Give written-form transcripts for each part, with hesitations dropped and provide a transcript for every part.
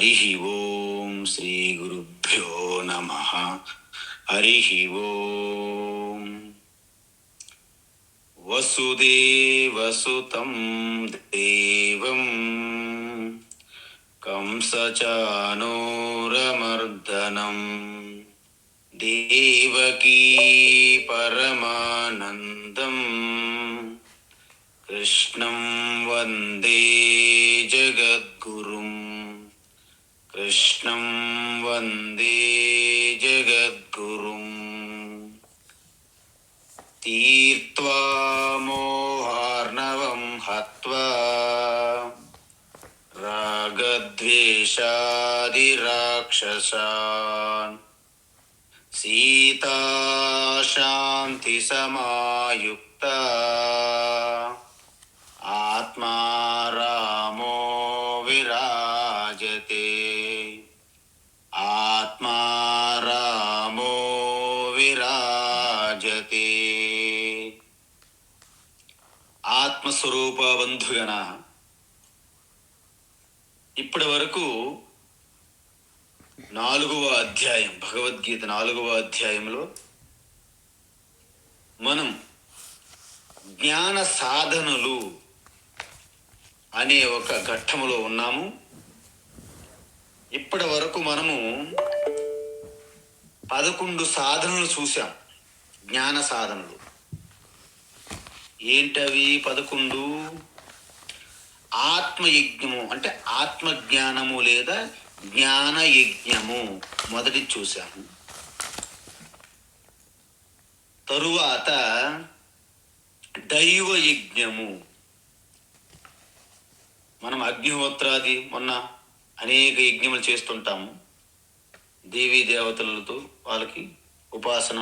హరి ఓం శ్రీ గురుభ్యో నమః. హరి ఓం. వసుదేవసుతం దేవం కంసచానూరమర్దనం దేవకీ పరమానందం కృష్ణం వందే జగద్గురుం. కృష్ణం వందే జగద్గురుం. తీర్త్వా మోహార్ణవం హత్వా రాగద్వేషాదిరాక్షసాన్ సీతా శాంతి సమాయుక్తా ఆత్మా రామో విరాజతే. ఆత్మా రామో విరాజతే. ఆత్మస్వరూప బంధుగణ, ఇప్పటి వరకు 4వ అధ్యాయం, భగవద్గీత 4వ అధ్యాయంలో మనం జ్ఞాన సాధనలు అనే ఒక ఘట్టములో ఉన్నాము. ఇప్పటి వరకు మనము 11 సాధనలు చూసాం. జ్ఞాన సాధనలు ఏంటవి? 11 ఆత్మయజ్ఞము అంటే ఆత్మజ్ఞానము లేదా జ్ఞాన యజ్ఞము మొదటి చూసాము. తరువాత దైవ యజ్ఞము. మనం అగ్నిహోత్రాది మొన్న అనేక యజ్ఞములు చేస్తుంటాము. దేవీ దేవతలతో వాళ్ళకి ఉపాసన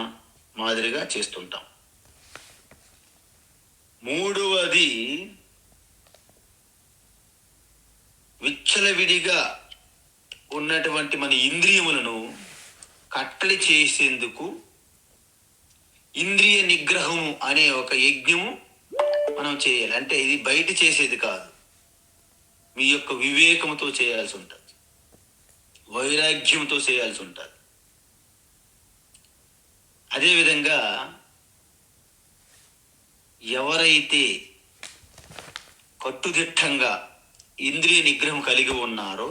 మాదిరిగా చేస్తుంటాం. మూడవది విచ్చలవిడిగా ఉన్నటువంటి మన ఇంద్రియములను కట్టడి చేసేందుకు ఇంద్రియ నిగ్రహము అనే ఒక యజ్ఞము మనం చేయాలి. అంటే ఇది బయట చేసేది కాదు, మీ యొక్క వివేకంతో చేయాల్సి ఉంటుంది, వైరాగ్యంతో చేయాల్సి ఉంటుంది. అదేవిధంగా ఎవరైతే కట్టుదిట్టంగా ఇంద్రియ నిగ్రహం కలిగి ఉన్నారో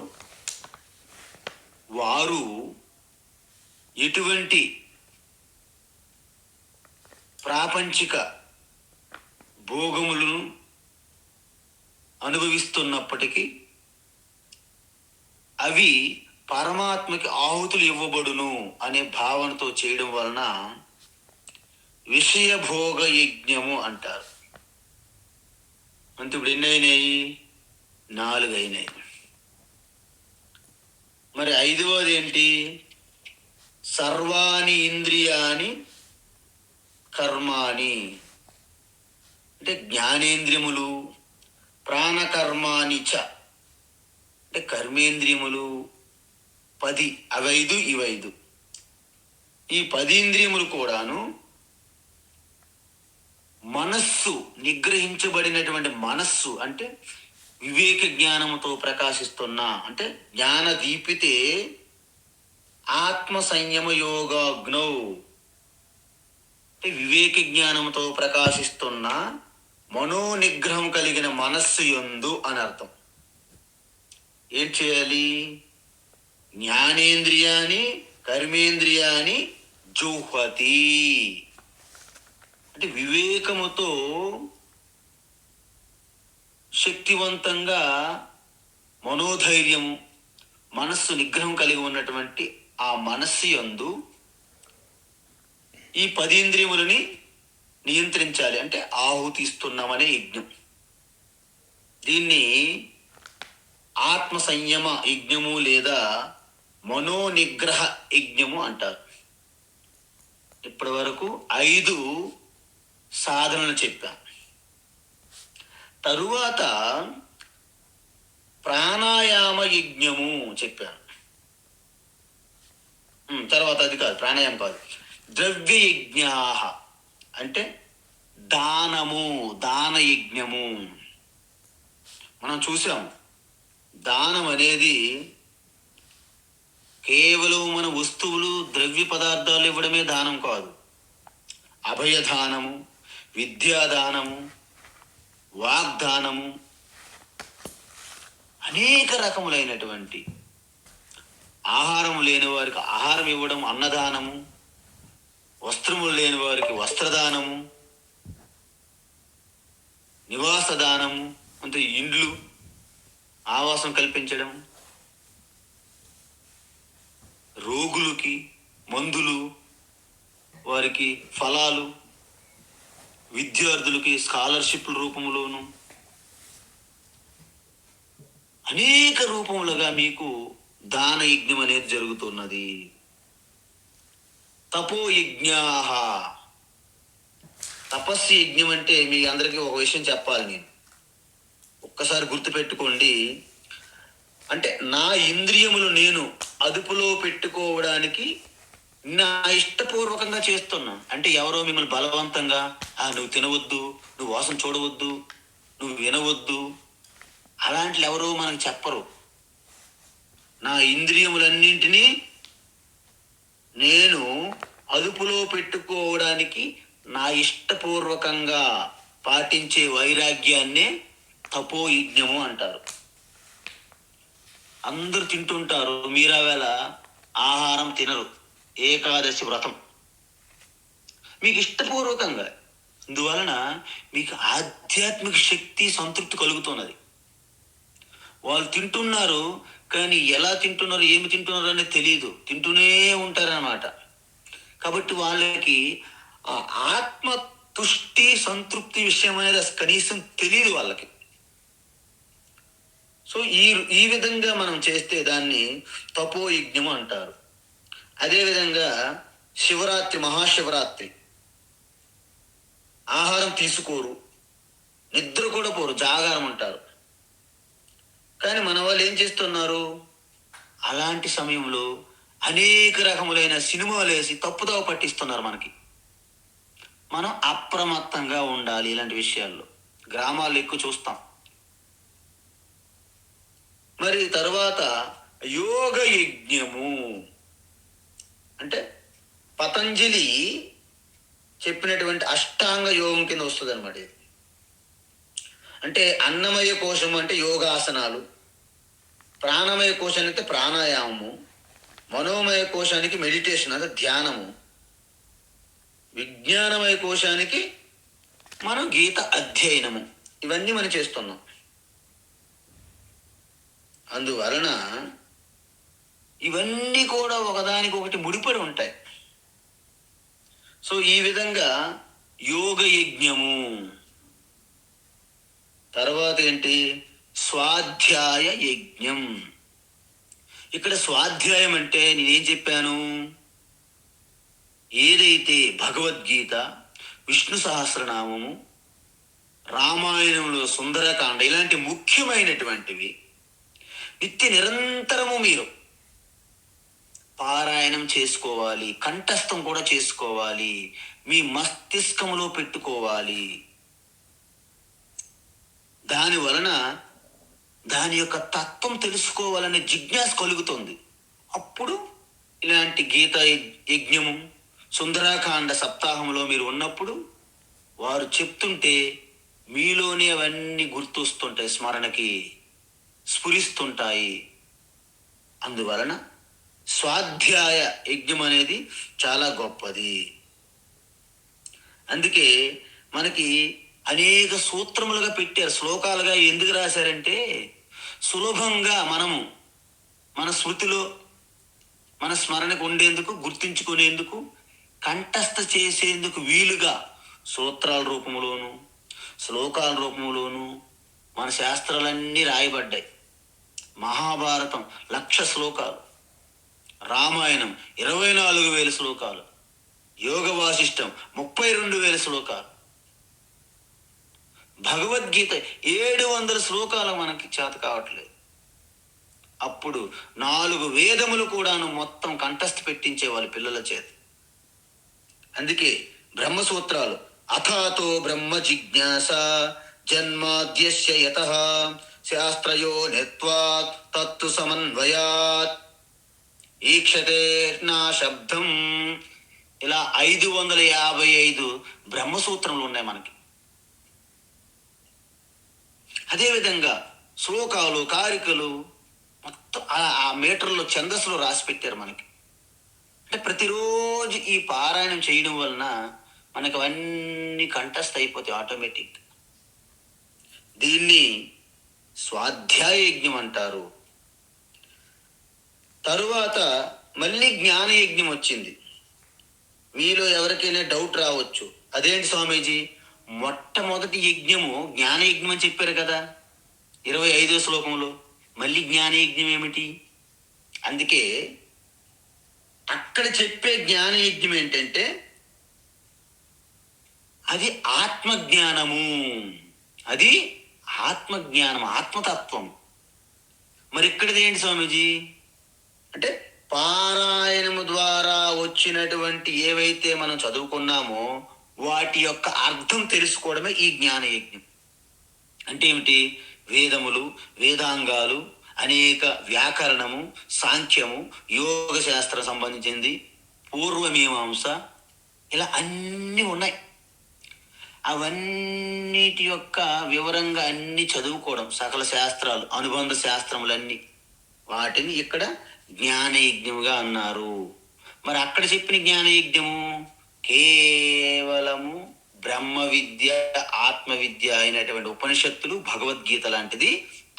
వారు ఎటువంటి ప్రాపంచిక భోగములను అనుభవిస్తున్నప్పటికీ అవి పరమాత్మకి ఆహుతులు ఇవ్వబడును అనే భావనతో చేయడం వలన విషయభోగ యజ్ఞము అంటారు. అంటే ఇప్పుడు ఎన్ని అయినాయి? 4 అయినాయి. మరి 5వది ఏంటి? సర్వాణి ఇంద్రియాని కర్మాణి అంటే జ్ఞానేంద్రియములు, ప్రాణకర్మాని చ అంటే కర్మేంద్రియములు 10. అవి 5, ఇవి 5. ఈ 10 ఇంద్రియములు కూడాను మనస్సు, నిగ్రహించబడినటువంటి మనస్సు అంటే వివేక జ్ఞానముతో ప్రకాశిస్తున్న, అంటే జ్ఞాన దీపితే ఆత్మ సంయమ యోగాగ్నౌ అంటే వివేక జ్ఞానముతో ప్రకాశిస్తున్న మనోనిగ్రహం కలిగిన మనస్సు యందు అని అర్థం. ఏం చేయాలి? జ్ఞానేంద్రియాని కర్మేంద్రియాని జుహ్వతి అంటే వివేకముతో శక్తివంతంగా మనోధైర్యము, మనస్సు నిగ్రహం కలిగి ఉన్నటువంటి ఆ మనస్సు యందు ఈ 10 ఇంద్రియములని నియంత్రించాలి. అంటే ఆహుతి ఇస్తున్నామనే యజ్ఞం. దీన్ని ఆత్మ సంయమ యజ్ఞము లేదా మనోనిగ్రహ యజ్ఞము అంటారు. ఇప్పటి వరకు 5 సాధనలు చెప్పాను. తరువాత ప్రాణాయామ యజ్ఞము చెప్పాను. తర్వాత అది కాదు, ప్రాణాయామం కాదు, ద్రవ్య యజ్ఞా అంటే దానము, దాన యజ్ఞము. మనం చూసాం, దానం అనేది కేవలం మన వస్తువులు ద్రవ్య పదార్థాలు ఇవ్వడమే దానం కాదు. అభయదానము, విద్యాదానము, వాగ్దానము, అనేక రకములైనటువంటి ఆహారం లేని వారికి ఆహారం ఇవ్వడం అన్నదానము, వస్త్రములు లేని వారికి వస్త్రదానము, నివాస దానము అంటే ఇండ్లు ఆవాసం కల్పించడం, రోగులకి మందులు, వారికి ఫలాలు, విద్యార్థులకి స్కాలర్షిప్ల రూపంలోను అనేక రూపములుగా మీకు దాన యజ్ఞం అనేది జరుగుతున్నది. తపోయజ్ఞాః, తపస్సు యజ్ఞం అంటే మీ అందరికీ ఒక విషయం చెప్పాలి. నేను ఒక్కసారి గుర్తుపెట్టుకోండి. అంటే నా ఇంద్రియములు నేను అదుపులో పెట్టుకోవడానికి నా ఇష్టపూర్వకంగా చేస్తున్నా. అంటే ఎవరో మిమ్మల్ని బలవంతంగా నువ్వు తినవద్దు, నువ్వు వాసన చూడవద్దు, నువ్వు వినవద్దు, అలాంటి ఎవరో మనకు చెప్పరు. నా ఇంద్రియములన్నింటినీ నేను అదుపులో పెట్టుకోవడానికి నా ఇష్టపూర్వకంగా పాటించే వైరాగ్యాన్నే తపోయజ్ఞము అంటారు. అందరూ తింటుంటారు, మీరా వేళ ఆహారం తినరు. ఏకాదశి వ్రతం మీకు ఇష్టపూర్వకంగా, అందువలన మీకు ఆధ్యాత్మిక శక్తి సంతృప్తి కలుగుతున్నది. వాళ్ళు తింటున్నారు, కానీ ఎలా తింటున్నారు, ఏమి తింటున్నారు అనేది తెలియదు, తింటూనే ఉంటారన్నమాట. కాబట్టి వాళ్ళకి ఆ ఆత్మ తుష్టి సంతృప్తి విషయం అనేది కనీసం తెలియదు వాళ్ళకి. సో ఈ విధంగా మనం చేస్తే దాన్ని తపోయజ్ఞము అంటారు. అదేవిధంగా శివరాత్రి, మహాశివరాత్రి ఆహారం తీసుకోరు, నిద్ర కూడా పోరు, జాగారం అంటారు. కానీ మన వాళ్ళు ఏం చేస్తున్నారు, అలాంటి సమయంలో అనేక రకములైన సినిమాలు వేసి తప్పుదోవ పట్టిస్తున్నారు మనకి. మనం అప్రమత్తంగా ఉండాలి ఇలాంటి విషయాల్లో. గ్రామాల్లో ఎక్కువ చూస్తాం. మరి తర్వాత యోగ యజ్ఞము అంటే పతంజలి చెప్పినటువంటి అష్టాంగ యోగం కింద వస్తుంది అనమాట. ఇది అంటే అన్నమయ కోశం అంటే యోగాసనాలు, ప్రాణమయ కోశానికి అయితే ప్రాణాయామము, మనోమయ కోశానికి మెడిటేషన్ అంటే ధ్యానము, విజ్ఞానమయ కోశానికి మనం గీత అధ్యయనము, ఇవన్నీ మనం చేస్తున్నాం. అందువలన ఇవన్నీ కూడా ఒకదానికొకటి ముడిపడి ఉంటాయి. సో ఈ విధంగా యోగ యజ్ఞము. తర్వాత ఏంటి, స్వాధ్యాయ యజ్ఞం. ఇక్కడ స్వాధ్యాయం అంటే నేనేం చెప్పాను, ఏదైతే భగవద్గీత, విష్ణు సహస్రనామము, రామాయణంలో సుందరకాండ ఇలాంటి ముఖ్యమైనటువంటివి నిత్య నిరంతరము మీరు పారాయణం చేసుకోవాలి, కంఠస్థం కూడా చేసుకోవాలి, మీ మస్తిష్కంలో పెట్టుకోవాలి. దాని వలన దాని యొక్క తత్వం తెలుసుకోవాలనే జిజ్ఞాస కలుగుతుంది. అప్పుడు ఇలాంటి గీత యజ్ఞము, సుందరాకాండ సప్తాహంలో మీరు ఉన్నప్పుడు వారు చెప్తుంటే మీలోనే అవన్నీ గుర్తొస్తుంటాయి, స్మరణకి స్ఫురిస్తుంటాయి. అందువలన స్వాధ్యాయ యజ్ఞం అనేది చాలా గొప్పది. అందుకే మనకి అనేక సూత్రములుగా పెట్టారు, శ్లోకాలుగా ఎందుకు రాశారంటే సులభంగా మనము మన స్మృతిలో మన స్మరణకు ఉండేందుకు, గుర్తించుకునేందుకు, కంఠస్థ చేసేందుకు వీలుగా సూత్రాల రూపంలోను శ్లోకాల రూపంలోను మన శాస్త్రాలన్నీ రాయబడ్డాయి. మహాభారతం 1,00,000 శ్లోకాలు, రామాయణం 24,000 శ్లోకాలు, యోగ వాసిష్టం 32,000 శ్లోకాలు, భగవద్గీత 700 శ్లోకాలు మనకి చేత కావట్లేదు. అప్పుడు 4 వేదములు కూడాను మొత్తం కంఠస్థ పెట్టించే వాళ్ళ పిల్లల చేత. అందుకే బ్రహ్మసూత్రాలు అథాతో బ్రహ్మ జిజ్ఞాస జన్మాద్యస్య యతః శాస్త్రయో నిత్వాత్ తత్తు సమన్వయాత్. ఈక్షతే నా శబ్దం. ఇలా 555 బ్రహ్మసూత్రములు ఉన్నాయి మనకి. అదేవిధంగా శ్లోకాలు, కారికలు మొత్తం ఆ మీటర్లో ఛందస్సులో రాసి పెట్టారు మనకి. అంటే ప్రతిరోజు ఈ పారాయణం చేయడం వలన మనకు అవన్నీ కంఠస్థ అయిపోతాయి ఆటోమేటిక్. దీన్ని స్వాధ్యాయ యజ్ఞం అంటారు. తరువాత మళ్ళీ జ్ఞాన యజ్ఞం వచ్చింది. మీలో ఎవరికైనా డౌట్ రావచ్చు, అదేంటి స్వామీజీ, మొట్టమొదటి యజ్ఞము జ్ఞాన యజ్ఞం అని చెప్పారు కదా 25వ శ్లోకంలో, మళ్ళీ జ్ఞాన యజ్ఞం ఏమిటి? అందుకే అక్కడ చెప్పే జ్ఞాన యజ్ఞం ఏంటంటే అది ఆత్మజ్ఞానము. అది ఆత్మజ్ఞానం, ఆత్మతత్వం. మరి ఇక్కడది ఏంటి స్వామీజీ అంటే పారాయణము ద్వారా వచ్చినటువంటి ఏవైతే మనం చదువుకున్నామో వాటి యొక్క అర్థం తెలుసుకోవడమే ఈ జ్ఞాన యజ్ఞం. అంటే ఏమిటి? వేదములు, వేదాంగాలు, అనేక వ్యాకరణము, సాంఖ్యము, యోగ శాస్త్రం సంబంధించింది, పూర్వమీమాంస, ఇలా అన్నీ ఉన్నాయి. అవన్నిటి యొక్క వివరంగా అన్ని చదువుకోవడం, సకల శాస్త్రాలు, అనుబంధ శాస్త్రములన్నీ, వాటిని ఇక్కడ జ్ఞానయజ్ఞముగా అన్నారు. మరి అక్కడ చెప్పిన జ్ఞానయజ్ఞము కేవలము బ్రహ్మ విద్య, ఆత్మ విద్య అయినటువంటి ఉపనిషత్తులు, భగవద్గీత లాంటిది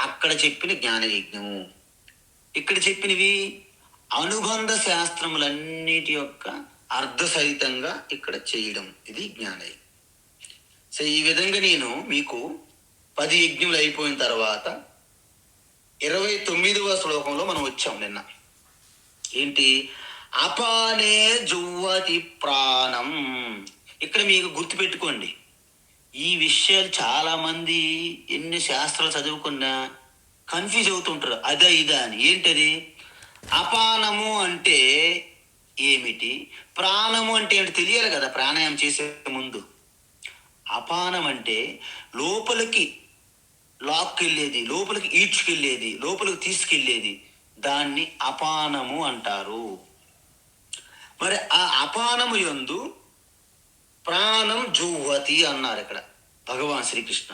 అక్కడ చెప్పిన జ్ఞానయజ్ఞము. ఇక్కడ చెప్పినవి అనుబంధ శాస్త్రములన్నిటి యొక్క అర్ధసహితంగా ఇక్కడ చేయడం, ఇది జ్ఞానయజ్ఞం. సో ఈ విధంగా నేను మీకు 10 యజ్ఞములు అయిపోయిన తర్వాత 29వ శ్లోకంలో మనం వచ్చాం నిన్న. ఏంటి? అపానే జువ్వతి ప్రాణం. ఇక్కడ మీకు గుర్తుపెట్టుకోండి, ఈ విషయాలు చాలా మంది ఎన్ని శాస్త్రాలు చదువుకున్నా కన్ఫ్యూజ్ అవుతుంటారు, అదా ఇదా అని. ఏంటది? అపానము అంటే ఏమిటి, ప్రాణము అంటే ఏమిటి తెలియాలి కదా ప్రాణాయామం చేసే ముందు. అపానం అంటే లోపలికి లాక్కెళ్ళేది, లోపలికి ఈడ్చుకెళ్ళేది, లోపలికి తీసుకెళ్ళేది, దాన్ని అపానము అంటారు. మరి ఆ అపానము యందు ప్రాణం జుహ్వతి అన్నారు ఇక్కడ భగవాన్ శ్రీకృష్ణ.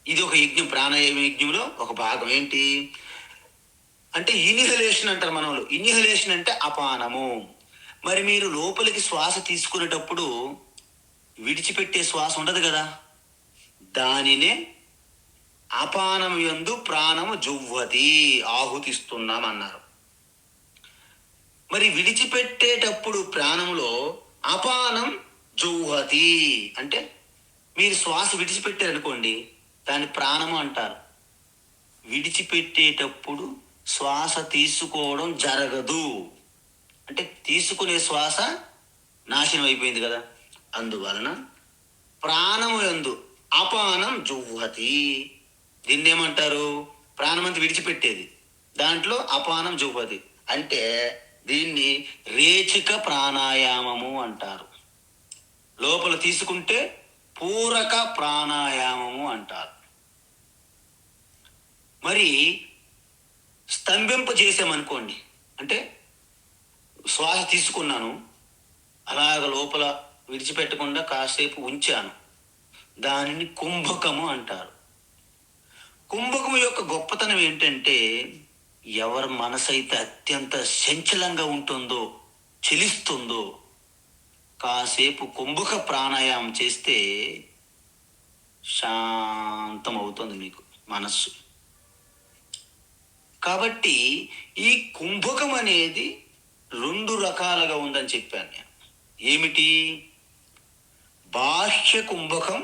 ఇది ఒక యజ్ఞం, ప్రాణాయామ యజ్ఞంలో ఒక భాగం. ఏంటి అంటే ఇన్హలేషన్ అంటారు మనలో. ఇన్హలేషన్ అంటే అపానము. మరి మీరు లోపలికి శ్వాస తీసుకునేటప్పుడు విడిచిపెట్టే శ్వాస ఉండదు కదా, దానినే అపానం యందు ప్రాణము జుహ్వతి, ఆహుతిస్తున్నాం అన్నారు. మరి విడిచిపెట్టేటప్పుడు ప్రాణంలో అపానం జుహ్వతి అంటే మీరు శ్వాస విడిచిపెట్టారనుకోండి, దాన్ని ప్రాణము అంటారు. విడిచిపెట్టేటప్పుడు శ్వాస తీసుకోవడం జరగదు, అంటే తీసుకునే శ్వాస నాశనం అయిపోయింది కదా, అందువలన ప్రాణము యందు అపానం జుహ్వతి. దీన్ని ఏమంటారు? ప్రాణమంతా విడిచిపెట్టేది, దాంట్లో అపానం జుహ్వతి అంటే దీన్ని రేచిక ప్రాణాయామము అంటారు. లోపల తీసుకుంటే పూరక ప్రాణాయామము అంటారు. మరి స్తంభింప చేసామనుకోండి, అంటే శ్వాస తీసుకున్నాను, అలాగ లోపల విడిచిపెట్టకుండా కాసేపు ఉంచాను, దానిని కుంభకము అంటారు. కుంభకము యొక్క గొప్పతనం ఏంటంటే ఎవరి మనసు అయితే అత్యంత చంచలంగా ఉంటుందో, చెలిస్తుందో, కాసేపు కుంభక ప్రాణాయామం చేస్తే శాంతం అవుతుంది మీకు మనస్సు. కాబట్టి ఈ కుంభకం అనేది 2 రకాలుగా ఉందని చెప్పాను నేను. ఏమిటి? బాహ్య కుంభకం,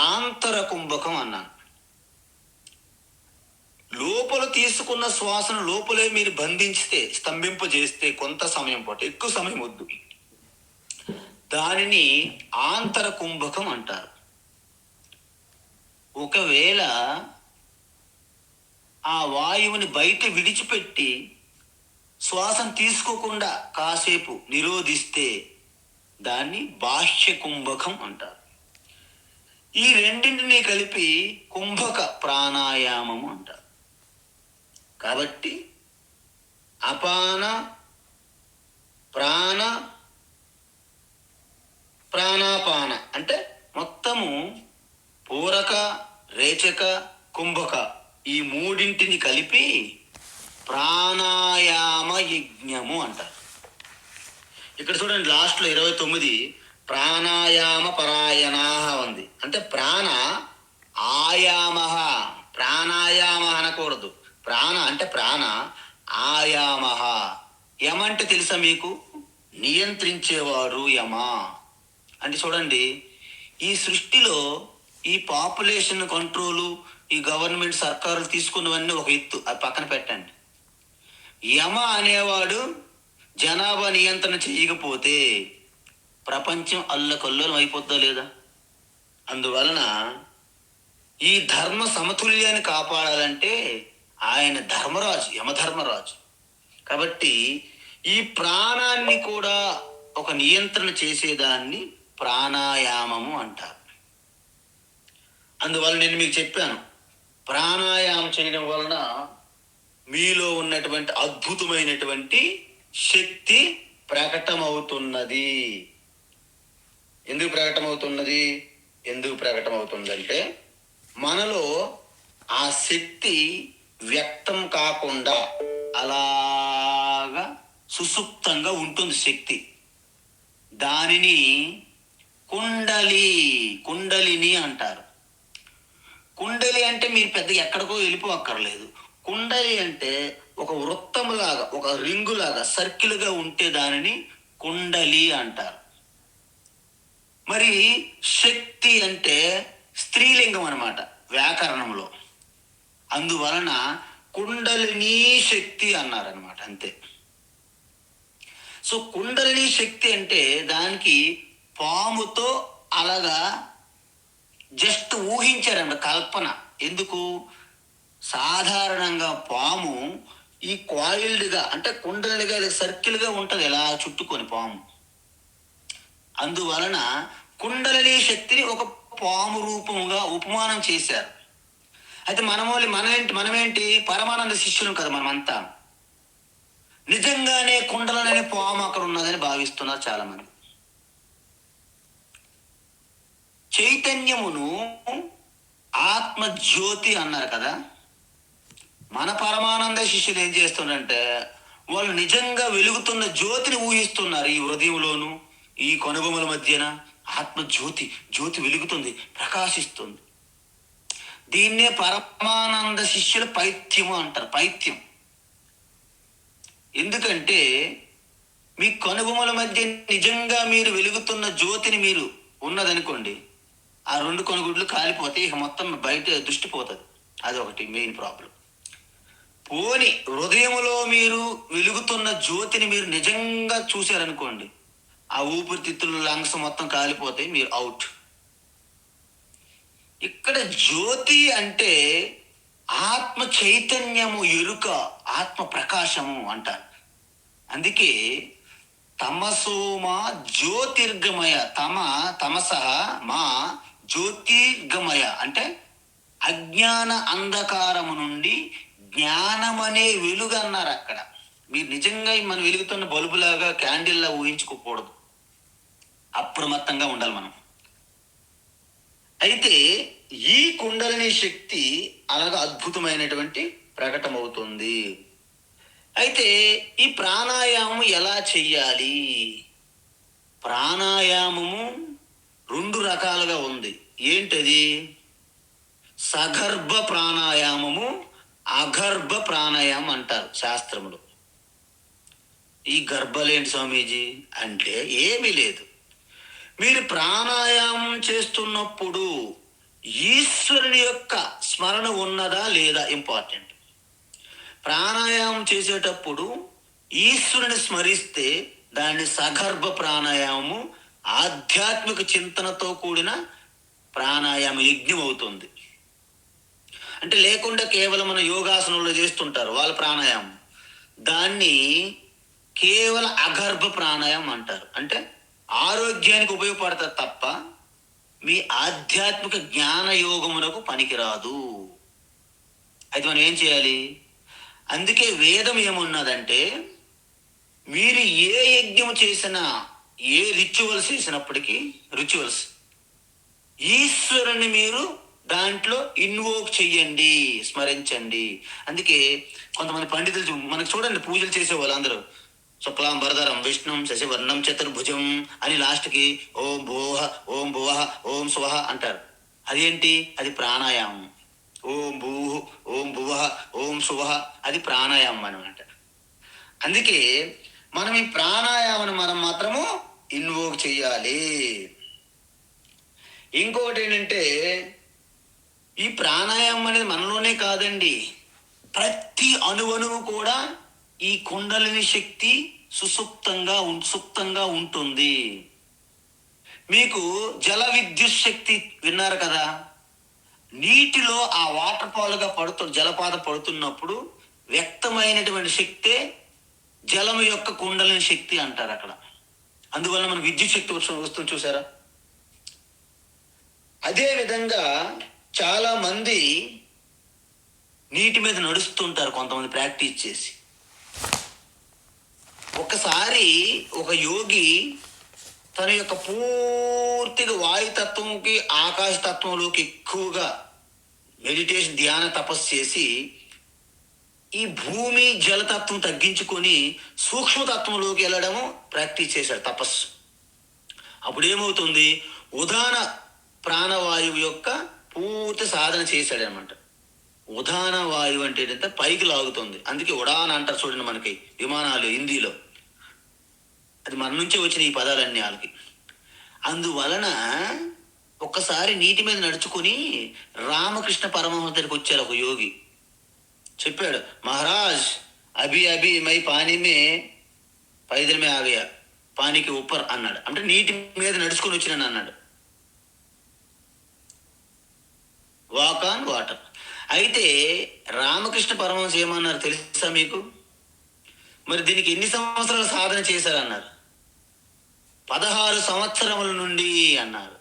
ఆంతర కుంభకం అన్నాను. లోపల తీసుకున్న శ్వాసను లోపలే మీరు బంధించితే, స్తంభింపజేస్తే కొంత సమయం పాటు, ఎక్కువ సమయం వద్దు, దానిని ఆంతర కుంభకం అంటారు. ఒకవేళ ఆ వాయువుని బయట విడిచిపెట్టి శ్వాసను తీసుకోకుండా కాసేపు నిరోధిస్తే దాన్ని బాహ్య కుంభకం అంటారు. ఈ రెండింటినీ కలిపి కుంభక ప్రాణాయామము అంటారు. కాబట్టి అపాన, ప్రాణ, ప్రాణాపాన అంటే మొత్తము పూరక, రేచక, కుంభక ఈ మూడింటిని కలిపి ప్రాణాయామ యజ్ఞము అంటారు. ఇక్కడ చూడండి లాస్ట్లో 29 ప్రాణాయామ పరాయణా ఉంది. అంటే ప్రాణ ఆయామ, ప్రాణాయామ అనకూడదు. ప్రాణ అంటే ప్రాణ ఆయామ. యమ అంటే తెలుసా మీకు? నియంత్రించేవారు యమ. అంటే చూడండి, ఈ సృష్టిలో ఈ పాపులేషన్ కంట్రోలు, ఈ గవర్నమెంట్ సర్కారులు తీసుకున్నవన్నీ ఒక ఎత్తు, అది పక్కన పెట్టండి. యమ అనేవాడు జనాభా నియంత్రణ చేయకపోతే ప్రపంచం అల్లకల్లోలం అయిపోద్దా లేదా? అందువలన ఈ ధర్మ సమతుల్యాన్ని కాపాడాలంటే ఆయన ధర్మరాజు, యమధర్మరాజు. కాబట్టి ఈ ప్రాణాన్ని కూడా ఒక నియంత్రణ చేసేదాన్ని ప్రాణాయామము అంటారు. అందువల్ల నేను మీకు చెప్పాను, ప్రాణాయామం చేయడం వలన మీలో ఉన్నటువంటి అద్భుతమైనటువంటి శక్తి ప్రకటమవుతున్నది. ఎందుకు ప్రకటమవుతున్నది? ఎందుకు ప్రకటమవుతుందంటే మనలో ఆ శక్తి వ్యక్తం కాకుండా అలాగా సుసుప్తంగా ఉంటుంది శక్తి. దానిని కుండలిని అంటారు. కుండలి అంటే మీరు పెద్దగా ఎక్కడికో వెళ్ళిపోక్కర్లేదు. కుండలి అంటే ఒక వృత్తములాగా, ఒక రింగులాగా, సర్కిల్గా ఉంటే దానిని కుండలి అంటారు. మరి శక్తి అంటే స్త్రీలింగం అన్నమాట వ్యాకరణంలో. అందువలన కుండలిని శక్తి అన్నారనమాట, అంతే. సో కుండలిని శక్తి అంటే దానికి పాముతో అలాగా జస్ట్ ఊహించారన్నమాట, కల్పన. ఎందుకు? సాధారణంగా పాము ఈ కాయిల్డ్గా అంటే కుండలిగా సర్కిల్గా ఉంటుంది ఎలా చుట్టుకొని పాము. అందువలన కుండలిని శక్తిని ఒక పాము రూపముగా ఉపమానం చేశారు. అయితే మనమేంటి పరమానంద శిష్యులం కదా మనమంతా. నిజంగానే కుండలనే పాము అక్కడ ఉన్నదని భావిస్తున్నారు చాలా మంది. చైతన్యమును ఆత్మజ్యోతి అన్నారు కదా. మన పరమానంద శిష్యులు ఏం చేస్తున్నారంటే వాళ్ళు నిజంగా వెలుగుతున్న జ్యోతిని ఊహిస్తున్నారు. ఈ హృదయంలోను ఈ కనుబొమల మధ్యన ఆత్మజ్యోతి, జ్యోతి వెలుగుతుంది, ప్రకాశిస్తుంది. దీన్నే పరమానంద శిష్యుల పైత్యము అంటారు. పైత్యం ఎందుకంటే మీ కనుబొమల మధ్య నిజంగా మీరు వెలుగుతున్న జ్యోతిని మీరు ఉన్నదనుకోండి, ఆ 2 కనుగుడ్లు కాలిపోతే ఇక మొత్తం బయట దృష్టి పోతుంది. అదొకటి మెయిన్ ప్రాబ్లం. పోని హృదయంలో మీరు వెలుగుతున్న జ్యోతిని మీరు నిజంగా చూశారనుకోండి, ఆ ఊపిరితిత్తులు, లంగ్స్ మొత్తం కాలిపోతే మీరు అవుట్. ఇక్కడ జ్యోతి అంటే ఆత్మ చైతన్యము, ఎరుక, ఆత్మ ప్రకాశము అంటారు. అందుకే తమసోమా జ్యోతిర్గమయ, తమస మా జ్యోతిర్గమయ అంటే అజ్ఞాన అంధకారము నుండి జ్ఞానమనే వెలుగు అన్నారు అక్కడ. మీరు నిజంగా మనం వెలుగుతున్న బల్బులాగా, క్యాండిల్లా ఊహించుకోకూడదు. అప్రమత్తంగా ఉండాలి మనం. అయితే ఈ కుండలిని శక్తి అలాగా అద్భుతమైనటువంటి ప్రకటమవుతుంది. అయితే ఈ ప్రాణాయామం ఎలా చెయ్యాలి? ప్రాణాయామము 2 రకాలుగా ఉంది. ఏంటది? సగర్భ ప్రాణాయామము, అగర్భ ప్రాణాయామం అంటారు శాస్త్రములు. ఈ గర్భలేంటి స్వామీజీ అంటే ఏమీ లేదు. మీరు ప్రాణాయామం చేస్తున్నప్పుడు ఈశ్వరుని యొక్క స్మరణ ఉన్నదా లేదా ఇంపార్టెంట్. ప్రాణాయామం చేసేటప్పుడు ఈశ్వరుని స్మరిస్తే దాన్ని సగర్భ ప్రాణాయామము, ఆధ్యాత్మిక చింతనతో కూడిన ప్రాణాయామ యజ్ఞం అవుతుంది. అంటే లేకుండా కేవలం మన యోగాసనంలో చేస్తుంటారు వాళ్ళ ప్రాణాయామం, దాన్ని కేవలం అగర్భ ప్రాణాయామం అంటారు. అంటే ఆరోగ్యానికి ఉపయోగపడతారు తప్ప మీ ఆధ్యాత్మిక జ్ఞాన యోగమునకు పనికిరాదు. అయితే మనం ఏం చేయాలి? అందుకే వేదం ఏమున్నదంటే, మీరు ఏ యజ్ఞం చేసినా, ఏ రిచువల్స్ చేసినప్పటికీ, రిచువల్స్ ఈశ్వరుని మీరు దాంట్లో ఇన్వోక్ చెయ్యండి, స్మరించండి. అందుకే కొంతమంది పండితులు మనకు చూడండి, పూజలు చేసే వాళ్ళందరూ శుక్లాం వరదరం విష్ణుం శశివర్ణం చతుర్భుజం అని లాస్ట్కి ఓం భూహ ఓం భువహ ఓం స్వహ అంటారు. అదేంటి? అది ప్రాణాయామం. ఓం భూహ ఓం భువహ ఓం స్వహ అది ప్రాణాయామం అనమాట. అందుకే మనం ఈ ప్రాణాయామం మనం మాత్రము ఇన్వోక్ చెయ్యాలి. ఇంకొకటి ఏంటంటే, ఈ ప్రాణాయామం అనేది మనలోనే కాదండి, ప్రతి అణువణువు కూడా ఈ కుండలిని శక్తి సుప్తంగా ఉంటుంది. మీకు జల విద్యుత్ శక్తి విన్నారు కదా, నీటిలో ఆ వాటర్ ఫాల్గా జలపాతం పడుతున్నప్పుడు వ్యక్తమైనటువంటి శక్తే జలం యొక్క కుండలిని శక్తి అంటారు అక్కడ. అందువల్ల మనకు విద్యుత్ శక్తి వస్తుంది, చూసారా? అదే విధంగా చాలా మంది నీటి మీద నడుస్తుంటారు, కొంతమంది ప్రాక్టీస్ చేసి. ఒకసారి ఒక యోగి తన యొక్క పూర్తిగా వాయుతత్వంకి ఆకాశతత్వంలోకి ఎక్కువగా మెడిటేషన్ ధ్యాన తపస్సు చేసి ఈ భూమి జలతత్వం తగ్గించుకొని సూక్ష్మతత్వంలోకి వెళ్ళడము ప్రాక్టీస్ చేశాడు, తపస్సు. అప్పుడు ఏమవుతుంది? ఉదాన ప్రాణవాయువు యొక్క పూర్తి సాధన చేశాడు అనమాట. ఉదాన వాయువు అంటే ఏంటంటే పైకి లాగుతుంది, అందుకే ఉడాన్ అంటారు చూడండి మనకి విమానాలు హిందీలో. అది మన నుంచే వచ్చిన ఈ పదాలన్నీ వాళ్ళకి. అందువలన ఒక్కసారి నీటి మీద నడుచుకుని రామకృష్ణ పరమహంస దగ్గరికి వచ్చారు ఒక యోగి. చెప్పాడు, మహారాజ్ అభి అభి మై పానీ మే పైదల్ మే ఆగయా పానీకి ఊపర్ అన్నాడు. అంటే నీటి మీద నడుచుకుని వచ్చినాను అన్నాడు. Walk on water. అయితే రామకృష్ణ పరమహంస ఏమన్నారు తెలుసా మీకు? మరి దీనికి ఎన్ని సంవత్సరాలు సాధన చేశారన్నారు? 16 సంవత్సరముల నుండి అన్నారు.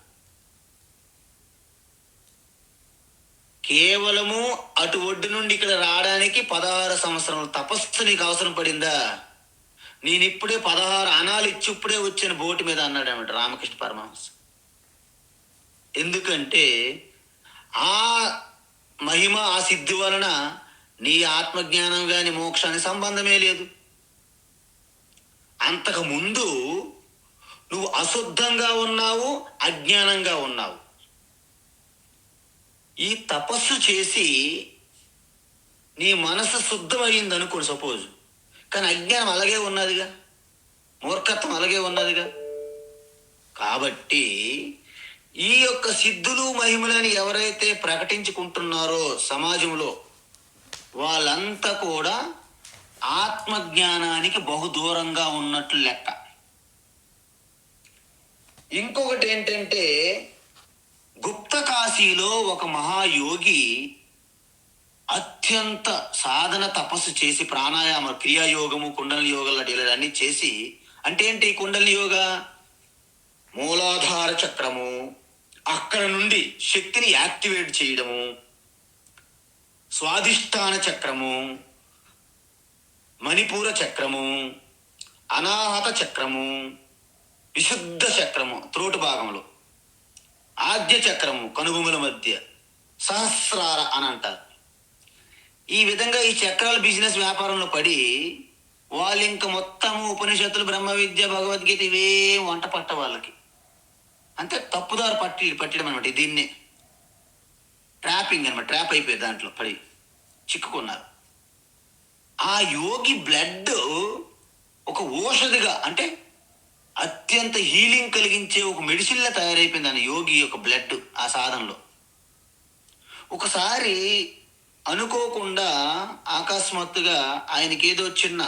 కేవలము అటు ఒడ్డు నుండి ఇక్కడ రావడానికి 16 సంవత్సరముల తపస్సు నీకు అవసరం పడిందా? నేను ఇప్పుడే 16 అనాలు ఇచ్చి ఇప్పుడే వచ్చిన బోటు మీద అన్నాడు అన్నమాట రామకృష్ణ పరమహంస. ఎందుకంటే ఆ మహిమ, ఆ సిద్ధి వలన నీ ఆత్మజ్ఞానం కానీ మోక్షానికి సంబంధమే లేదు. అంతకు ముందు నువ్వు అశుద్ధంగా ఉన్నావు, అజ్ఞానంగా ఉన్నావు. ఈ తపస్సు చేసి నీ మనసు శుద్ధమైంది అనుకోండి సపోజ్, కానీ అజ్ఞానం అలాగే ఉన్నదిగా, మూర్ఖత్వం అలాగే ఉన్నదిగా. కాబట్టి ఈ యొక్క సిద్ధులు మహిమలని ఎవరైతే ప్రకటించుకుంటున్నారో సమాజంలో, వాళ్ళంతా కూడా ఆత్మజ్ఞానానికి బహుదూరంగా ఉన్నట్లు లెక్క. ఇంకొకటి ఏంటంటే, గుప్త కాశీలో ఒక మహాయోగి అత్యంత సాధన తపస్సు చేసి ప్రాణాయామ క్రియాయోగము కుండలి యోగాలు అన్ని చేసి, అంటే ఏంటి కుండలి యోగా? మూలాధార చక్రము, అక్కడ నుండి శక్తిని యాక్టివేట్ చేయడము, స్వాధిష్టాన చక్రము, మణిపూర చక్రము, అనాహత చక్రము, విశుద్ధ చక్రము త్రోటు భాగంలో, ఆద్య చక్రము కనుబొమ్మల మధ్య, సహస్రార అని అంటారు. ఈ విధంగా ఈ చక్రాల బిజినెస్ వ్యాపారంలో పడి వాళ్ళు ఇంకా మొత్తము ఉపనిషత్తులు, బ్రహ్మ విద్య, భగవద్గీత ఇవే వంట పట్ట వాళ్ళకి. అంతే తప్పుదారు పట్టడం అనమాట. దీన్నే ట్రాపింగ్ అనమాట. ట్రాప్ అయిపోయి దాంట్లో పడి చిక్కుకున్నారు. ఆ యోగి బ్లడ్ ఒక ఔషధిగా, అంటే అత్యంత హీలింగ్ కలిగించే ఒక మెడిసిన్లా తయారైపోయింది ఆ యోగి యొక్క బ్లడ్ ఆ సాధనలో. ఒకసారి అనుకోకుండా అకస్మాత్తుగా ఆయనకి ఏదో చిన్న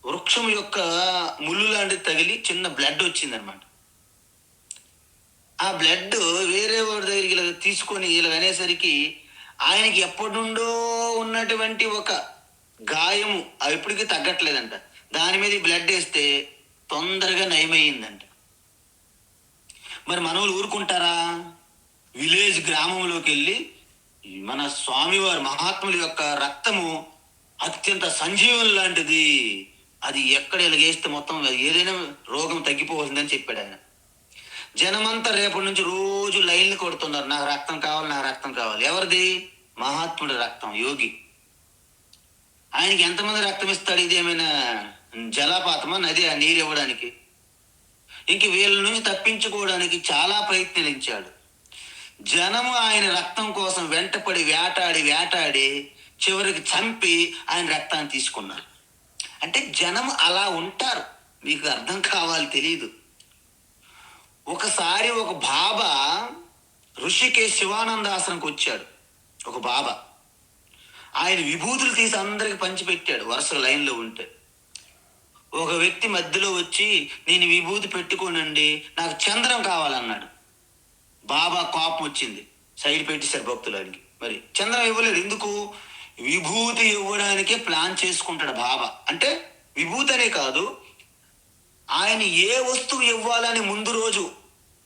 వృక్షం యొక్క ముళ్ళు లాంటిది తగిలి చిన్న బ్లడ్ వచ్చింది అనమాట. ఆ బ్లడ్ వేరే వాడి దగ్గరికి ఇలా తీసుకొని ఇలా అనేసరికి ఆయనకి ఎప్పటి నుండో ఉన్నటువంటి ఒక గాయము ఎప్పటికీ తగ్గట్లేదంట. దాని మీద బ్లడ్ వేస్తే తొందరగా నయమయ్యిందంట. మరి మనోళ్ళు ఊరుకుంటారా? విలేజ్ గ్రామంలోకి వెళ్ళి మన స్వామివారి మహాత్ముల యొక్క రక్తము అత్యంత సంజీవం లాంటిది. అది ఎక్కడ ఎలాగేస్తే మొత్తం ఏదైనా రోగం తగ్గిపోతుందని చెప్పాడు ఆయన. జనమంతా రేపటి నుంచి రోజు లైన్లు కొడుతున్నారు, నాకు రక్తం కావాలి, నాకు రక్తం కావాలి. ఎవరిది? మహాత్ముడి రక్తం, యోగి. ఆయనకి ఎంతమంది రక్తం ఇస్తాడు? ఇది ఏమైనా జలపాతమా, నది ఆ నీరు ఇవ్వడానికి? ఇంక వీళ్ళ నుంచి తప్పించుకోవడానికి చాలా ప్రయత్నించాడు. జనము ఆయన రక్తం కోసం వెంటపడి వేటాడి వేటాడి చివరికి చంపి ఆయన రక్తాన్ని తీసుకున్నారు. అంటే జనం అలా ఉంటారు, మీకు అర్థం కావాలి, తెలియదు. ఒకసారి ఒక బాబా ఋషికేశ్ శివానంద ఆశ్రమంకి వచ్చాడు. ఒక బాబా ఆయన విభూతులు తీసి అందరికి పంచిపెట్టాడు వరుస లైన్లో ఉంటే. ఒక వ్యక్తి మధ్యలో వచ్చి, నేను విభూతి పెట్టుకోనండి, నాకు చంద్రం కావాలన్నాడు. బాబా కోపం వచ్చింది, సైడ్ పెట్టేశారు భక్తులు ఆయనకి. మరి చంద్రం ఇవ్వలేదు. ఎందుకు? విభూతి ఇవ్వడానికే ప్లాన్ చేసుకుంటాడు బాబా. అంటే విభూతి అనే కాదు, ఆయన ఏ వస్తువు ఇవ్వాలని ముందు రోజు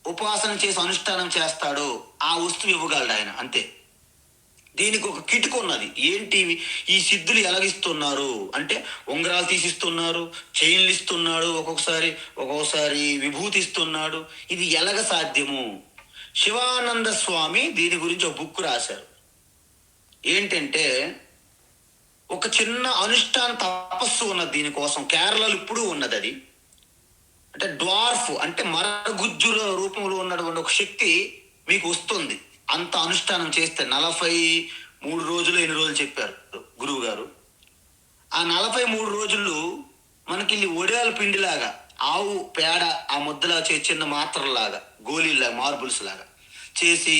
ఉపాసన చేసి అనుష్ఠానం చేస్తాడో ఆ వస్తువు ఇవ్వగలడు ఆయన, అంతే. దీనికి ఒక కిటుకు ఉన్నది. ఏంటి? ఈ సిద్ధులు ఎలాగిస్తున్నారు అంటే ఉంగరాలు తీసిస్తున్నారు, చైన్లు ఇస్తున్నాడు, ఒక్కొక్కసారి విభూతి ఇస్తున్నాడు. ఇది ఎలాగ సాధ్యము? శివానంద స్వామి దీని గురించి ఒక బుక్ రాశారు. ఏంటంటే ఒక చిన్న అనుష్ఠాన తపస్సు ఉన్నది దీనికోసం. కేరళలో ఇప్పుడు ఉన్నది అది. అంటే డ్వార్ఫ్ అంటే మరగుజ్జు రూపంలో ఉన్నటువంటి ఒక శక్తి మీకు వస్తుంది. అంత అనుష్ఠానం చేస్తే 43 రోజులు 8 రోజులు చెప్పారు గురువు గారు. ఆ 43 రోజులు మనకి ఒడియాల పిండిలాగా, ఆవు పేడ ఆ ముద్దలా చిన్న మాత్రలాగా, గోళీలాగా, మార్బుల్స్ లాగా చేసి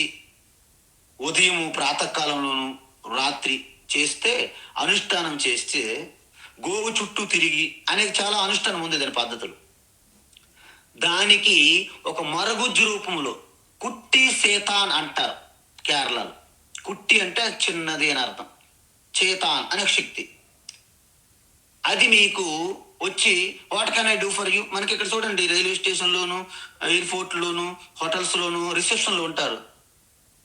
ఉదయం ప్రాతకాలంలోను రాత్రి చేస్తే, అనుష్ఠానం చేస్తే గోవు చుట్టూ తిరిగి అనేక చాలా అనుష్ఠానం ఉంది దాని పద్ధతులు. దానికి ఒక మరగుజ్జు రూపంలో కుట్టి సేతాన్ అంటారు కేరళలో. కుట్టి అంటే చిన్నది అని అర్థం, చేతాన్ అనే శక్తి. అది మీకు వచ్చి what can I do for you. మనకి ఇక్కడ చూడండి, రైల్వే స్టేషన్లోను, ఎయిర్పోర్ట్లోను, హోటల్స్లోను రిసెప్షన్లో ఉంటారు.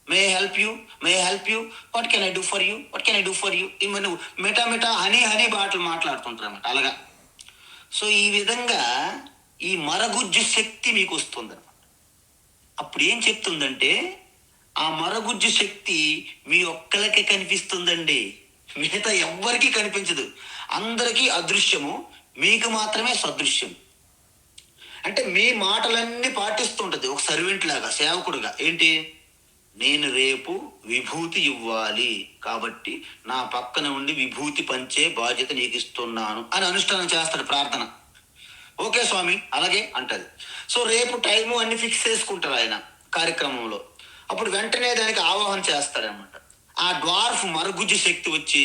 May help you, may help you, what can I do for you, what can I do for you. ఇవన్నీ మెటా హనీ బాటలు మాట్లాడుతుంటారు అన్నమాట అలాగా. సో ఈ విధంగా ఈ మరగుజ్జు శక్తి మీకు వస్తుంది అన్నమాట. అప్పుడు ఏం చెప్తుందంటే, ఆ మరగుజ్జు శక్తి మీ ఒక్కలకే కనిపిస్తుందండి, మిగతా ఎవ్వరికీ కనిపించదు. అందరికీ అదృశ్యము, మీకు మాత్రమే సదృశ్యం. అంటే మీ మాటలన్నీ పాటిస్తుంటది ఒక సర్వెంట్ లాగా, సేవకుడుగా. ఏంటి? నేను రేపు విభూతి ఇవ్వాలి కాబట్టి నా పక్కన ఉండి విభూతి పంచే బాధ్యత నీకు ఇస్తున్నాను అని అనుష్ఠానం చేస్తాడు, ప్రార్థన. ఓకే స్వామి అలాగే అంటది. సో రేపు టైము అన్ని ఫిక్స్ చేసుకుంటారు ఆయన కార్యక్రమంలో. అప్పుడు వెంటనే దానికి ఆవాహన చేస్తాడనమాట. ఆ డ్వార్ఫ్ మరుగుజ్జు శక్తి వచ్చి,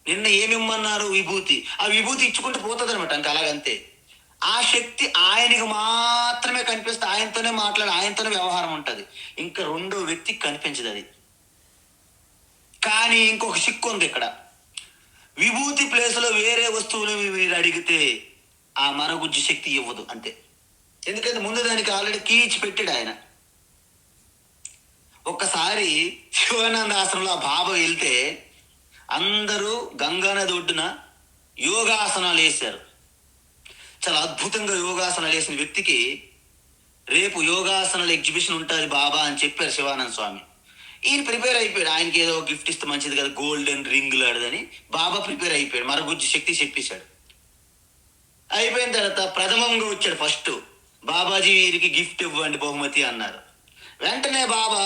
నిన్న ఏమిమ్మన్నారు? విభూతి. ఆ విభూతి ఇచ్చుకుంటూ పోతుంది అనమాట, ఇంకా అలాగంతే. ఆ శక్తి ఆయనకి మాత్రమే కనిపిస్తే, ఆయనతోనే మాట్లాడి ఆయనతోనే వ్యవహారం ఉంటుంది. ఇంకా రెండో వ్యక్తికి కనిపించదు అది. కానీ ఇంకొక సిక్కు ఉంది ఇక్కడ. విభూతి ప్లేస్లో వేరే వస్తువులు మీరు అడిగితే ఆ మరగుజ్జు శక్తి ఇవ్వదు, అంతే. ఎందుకంటే ముందు దానికి ఆల్రెడీ కీచి పెట్టాడు ఆయన. ఒక్కసారి శివానంద ఆశ్రమంలో ఆ బాబా వెళ్తే అందరూ గంగానది ఒడ్డున యోగాసనాలు వేశారు. చాలా అద్భుతంగా యోగాసనాలు వేసిన వ్యక్తికి రేపు యోగాసనాల ఎగ్జిబిషన్ ఉంటుంది బాబా అని చెప్పారు శివానంద స్వామి. ఈయన ప్రిపేర్ అయిపోయాడు, ఆయనకి ఏదో గిఫ్ట్ ఇస్తే మంచిది కదా, గోల్డెన్ రింగ్ లాడదని బాబా ప్రిపేర్ అయిపోయాడు, మరగుజ్జు శక్తి చెప్పేశాడు. అయిపోయిన తర్వాత ప్రథమంగా వచ్చాడు ఫస్ట్. బాబాజీ వీరికి గిఫ్ట్ ఇవ్వండి బహుమతి అన్నారు. వెంటనే బాబా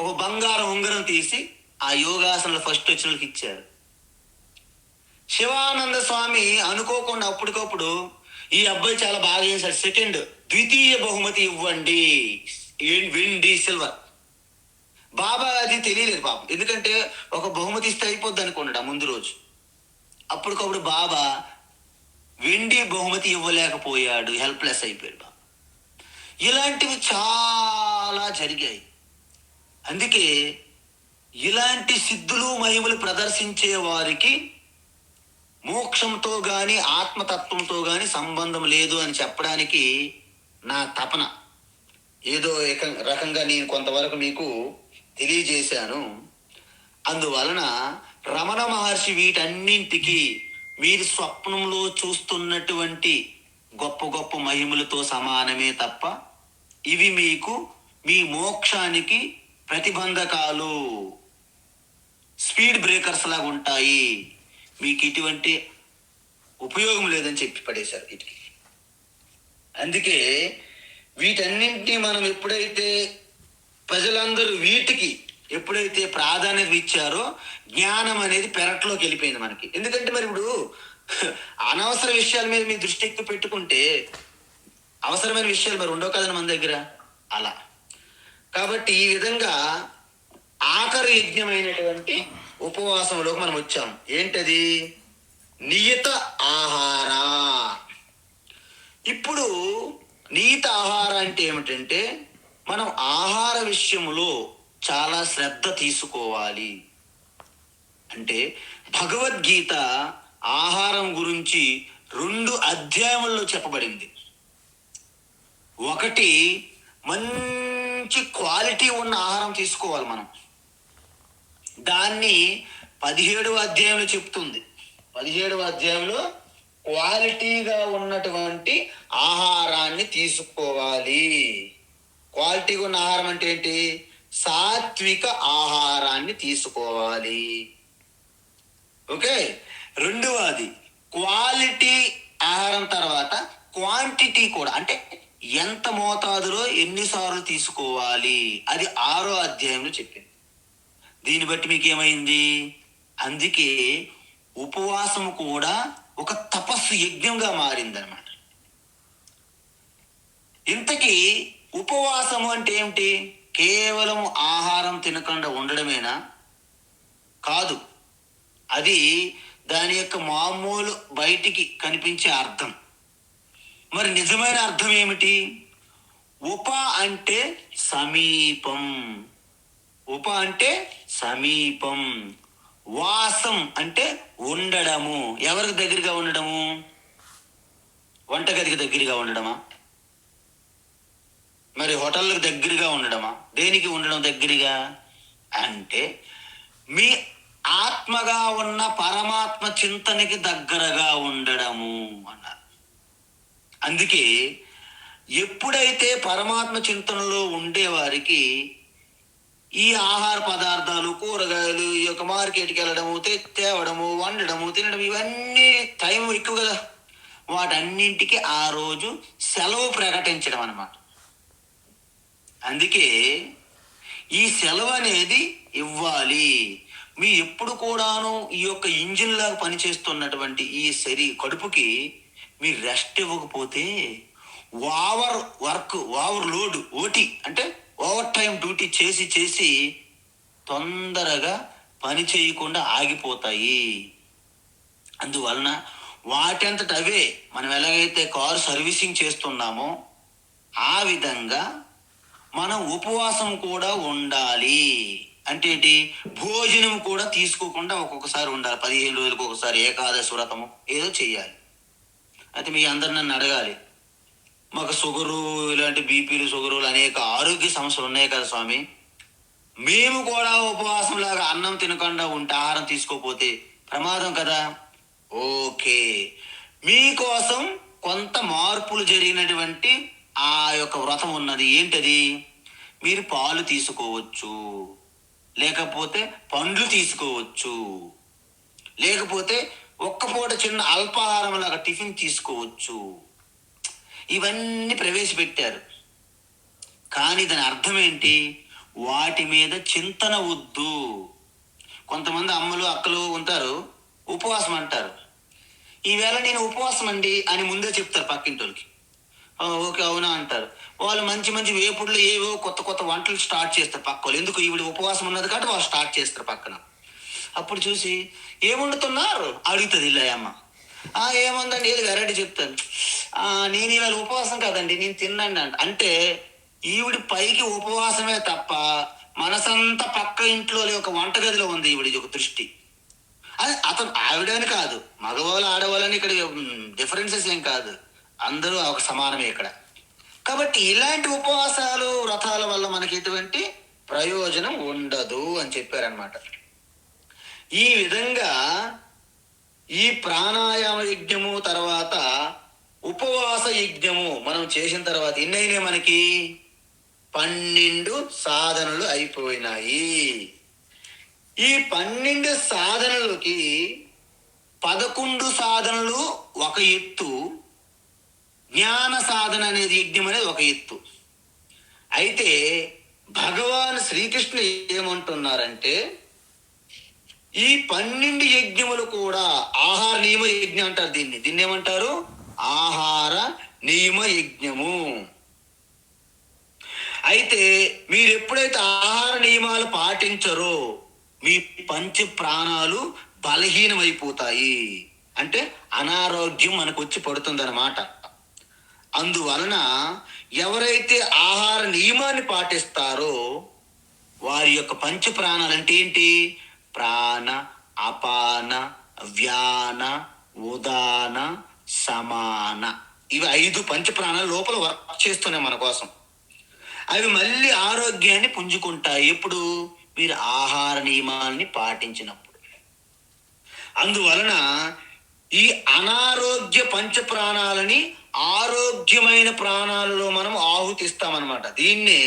ఒక బంగారం ఉంగరం తీసి ఆ యోగాసనలో ఫస్ట్ వచ్చిన వాళ్ళకి ఇచ్చారు. శివానంద స్వామి అనుకోకుండా అప్పటికప్పుడు, ఈ అబ్బాయి చాలా బాగా చేశాడు, సెకండ్ ద్వితీయ బహుమతి ఇవ్వండి, వెండి సిల్వర్. బాబా అది తెలియలేదు పాపం, ఎందుకంటే ఒక బహుమతి ఇస్తే అయిపోద్ది అనుకున్నాడు ఆ ముందు రోజు. అప్పటికప్పుడు బాబా వెండి బహుమతి ఇవ్వలేకపోయాడు, హెల్ప్లెస్ అయిపోయాడు బాబా. ఇలాంటివి చాలా జరిగాయి. అందుకే ఇలాంటి సిద్ధులు మహిమలు ప్రదర్శించే వారికి మోక్షంతో గాని ఆత్మతత్వంతో గాని సంబంధం లేదు అని చెప్పడానికి నా తపన. ఏదో రకంగా నేను కొంతవరకు మీకు తెలియజేశాను. అందువలన రమణ మహర్షి వీటన్నింటికి మీరు స్వప్నంలో చూస్తున్నటువంటి గొప్ప గొప్ప మహిమలతో సమానమే తప్ప ఇవి మీకు మీ మోక్షానికి ప్రతిబంధకాలు, స్పీడ్ బ్రేకర్స్ లాగా ఉంటాయి, మీకు ఇటువంటి ఉపయోగం లేదని చెప్పి పడేశారు వీటికి. అందుకే వీటన్నింటినీ మనం ఎప్పుడైతే ప్రజలందరూ వీటికి ఎప్పుడైతే ప్రాధాన్యత ఇచ్చారో జ్ఞానం అనేది పెరట్లోకి వెళ్ళిపోయింది మనకి. ఎందుకంటే మరి ఇప్పుడు అనవసర విషయాల మీద మీ దృష్టి ఎక్కువ పెట్టుకుంటే అవసరమైన విషయాలు మరి ఉండవు కదండి మన దగ్గర. అలా కాబట్టి ఈ విధంగా ఆఖరి యజ్ఞమైనటువంటి ఉపవాసంలోకి మనం వచ్చాం. ఏంటది? నియత ఆహార. ఇప్పుడు నియత ఆహార అంటే ఏమిటంటే మనం ఆహార విషయంలో చాలా శ్రద్ధ తీసుకోవాలి. అంటే భగవద్గీత ఆహారం గురించి 2 అధ్యాయముల్లో చెప్పబడింది. ఒకటి, మంచి క్వాలిటీ ఉన్న ఆహారం తీసుకోవాలి మనం. దాన్ని 17వ అధ్యాయంలో చెప్తుంది. 17వ అధ్యాయంలో క్వాలిటీగా ఉన్నటువంటి ఆహారాన్ని తీసుకోవాలి. క్వాలిటీగా ఉన్న ఆహారం అంటే ఏంటి? సాత్విక ఆహారాన్ని తీసుకోవాలి. ఓకే. రెండవది క్వాలిటీ ఆహారం తర్వాత క్వాంటిటీ కూడా, అంటే ఎంత మోతాదులో ఎన్నిసార్లు తీసుకోవాలి, అది 6వ అధ్యాయంలో చెప్పింది. దీన్ని బట్టి మీకు ఏమైంది? అందుకే ఉపవాసం కూడా ఒక తపస్సు యజ్ఞంగా మారిందనమాట. ఇంతకీ ఉపవాసము అంటే ఏమిటి? కేవలం ఆహారం తినకుండా ఉండడమేనా? కాదు. అది దాని యొక్క మామూలు బయటికి కనిపించే అర్థం. మరి నిజమైన అర్థం ఏమిటి? ఉప అంటే సమీపం. ఉప అంటే సమీపం. వాసం అంటే ఉండడము. ఎవరికి దగ్గరగా ఉండడము? వంటగదికి దగ్గరగా ఉండడమా? మరి హోటళ్ళకి దగ్గరగా ఉండడమా? దేనికి ఉండడం దగ్గరగా? అంటే మీ ఆత్మగా ఉన్న పరమాత్మ చింతనకి దగ్గరగా ఉండడము అన్నారు. అందుకే ఎప్పుడైతే పరమాత్మ చింతనలో ఉండేవారికి ఈ ఆహార పదార్థాలు, కూరగాయలు, ఈ యొక్క మార్కెట్కి వెళ్ళడము, తేవడము, వండడము, తినడం, ఇవన్నీ టైం ఎక్కువ కదా, వాటన్నింటికి ఆ రోజు సెలవు ప్రకటించడం అన్నమాట. అందుకే ఈ సెలవు అనేది ఇవ్వాలి. మీ ఎప్పుడు కూడాను ఈ యొక్క ఇంజిన్ లాగా పనిచేస్తున్నటువంటి ఈ కడుపుకి మీరు రెస్ట్ ఇవ్వకపోతే ఓవర్ లోడ్, ఓటీ అంటే ఓవర్ టైం డ్యూటీ చేసి తొందరగా పని చేయకుండా ఆగిపోతాయి. అందువలన వాటంతట అవే మనం ఎలాగైతే కారు సర్వీసింగ్ చేస్తున్నామో ఆ విధంగా మనం ఉపవాసం కూడా ఉండాలి. అంటే ఏంటి? భోజనం కూడా తీసుకోకుండా ఒక్కొక్కసారి ఉండాలి. 15 రోజులకు ఒకసారి ఏకాదశి వ్రతము ఏదో చెయ్యాలి. అయితే మీ అందరు నన్ను అడగాలి, మాకు షుగరు, ఇలాంటి బీపీలు, షుగరులు, అనేక ఆరోగ్య సమస్యలు ఉన్నాయి కదా స్వామి, మేము కూడా ఉపవాసం లాగా అన్నం తినకుండా ఉంటే, ఆహారం తీసుకోపోతే ప్రమాదం కదా. ఓకే, మీకోసం కొంత మార్పులు జరిగినటువంటి ఆ యొక్క వ్రతం ఉన్నది. ఏంటది? మీరు పాలు తీసుకోవచ్చు, లేకపోతే పండ్లు తీసుకోవచ్చు, లేకపోతే ఒక్కపూట చిన్న అల్పాహారం లాగా టిఫిన్ తీసుకోవచ్చు. ఇవన్నీ ప్రవేశపెట్టారు. కానీ దాని అర్థం ఏంటి? వాటి మీద చింతన వద్దు. కొంతమంది అమ్మలు, అక్కలు ఉంటారు, ఉపవాసం అంటారు. ఈవేళ నేను ఉపవాసం అండి అని ముందే చెప్తారు పక్కింటోళ్ళకి. ఓకే, అవునా అంటారు. వాళ్ళు మంచి మంచి వేపుడులు, ఏవో కొత్త కొత్త వంటలు స్టార్ట్ చేస్తారు పక్క వాళ్ళు. ఎందుకు? ఈవిడ ఉపవాసం ఉన్నది కాబట్టి వాళ్ళు స్టార్ట్ చేస్తారు పక్కన. అప్పుడు చూసి ఏం వండుతున్నారు అడుగుతుంది ఇల్లయ్యమ్మ. ఏముందండి, ఏది వెరైటీ చెప్తాను. నేను ఇవాళ ఉపవాసం కాదండి, నేను తిన్నాండి అంటే ఈవిడి పైకి ఉపవాసమే తప్ప మనసంతా పక్క ఇంట్లో ఒక వంటగదిలో ఉంది ఈవిడి ఒక దృష్టి. అది ఆవిడని కాదు, మగవాళ్ళు ఆడవాళ్ళని ఇక్కడ డిఫరెన్సెస్ ఏం కాదు, అందరూ ఒక సమానమే ఇక్కడ. కాబట్టి ఇలాంటి ఉపవాసాలు, వ్రతాల వల్ల మనకి ఎటువంటి ప్రయోజనం ఉండదు అని చెప్పారనమాట. ఈ విధంగా ఈ ప్రాణాయామ యజ్ఞము తర్వాత ఉపవాస యజ్ఞము మనం చేసిన తర్వాత ఎన్నైనా మనకి 12 సాధనలు అయిపోయినాయి. ఈ 12 సాధనలకి 11 సాధనలు ఒక ఎత్తు, జ్ఞాన సాధన అనేది యజ్ఞం అనేది ఒక ఎత్తు. అయితే భగవాన్ శ్రీకృష్ణ ఏమంటున్నారంటే ఈ 12 యజ్ఞములు కూడా ఆహార నియమ యజ్ఞం అంటారు. దీన్ని ఏమంటారు? ఆహార నియమ యజ్ఞము. అయితే మీరు ఎప్పుడైతే ఆహార నియమాలు పాటించరో మీ పంచ ప్రాణాలు బలహీనమైపోతాయి. అంటే అనారోగ్యం మనకు వచ్చి పడుతుందన్నమాట. అందువలన ఎవరైతే ఆహార నియమాన్ని పాటిస్తారో వారి యొక్క పంచ ప్రాణాలు అంటే ఏంటి? ప్రాణ, అపాన, వ్యాన, ఉదాన, సమాన. ఇవి 5 పంచ ప్రాణాలు లోపల వర్క్ చేస్తున్నాయి మన కోసం. అవి మళ్ళీ ఆరోగ్యాన్ని పుంజుకుంటాయి ఎప్పుడు? మీరు ఆహార నియమాల్ని పాటించినప్పుడు. అందువలన ఈ అనారోగ్య పంచ ప్రాణాలని ఆరోగ్యమైన ప్రాణాలలో మనం ఆహుతిస్తామన్నమాట. దీన్నే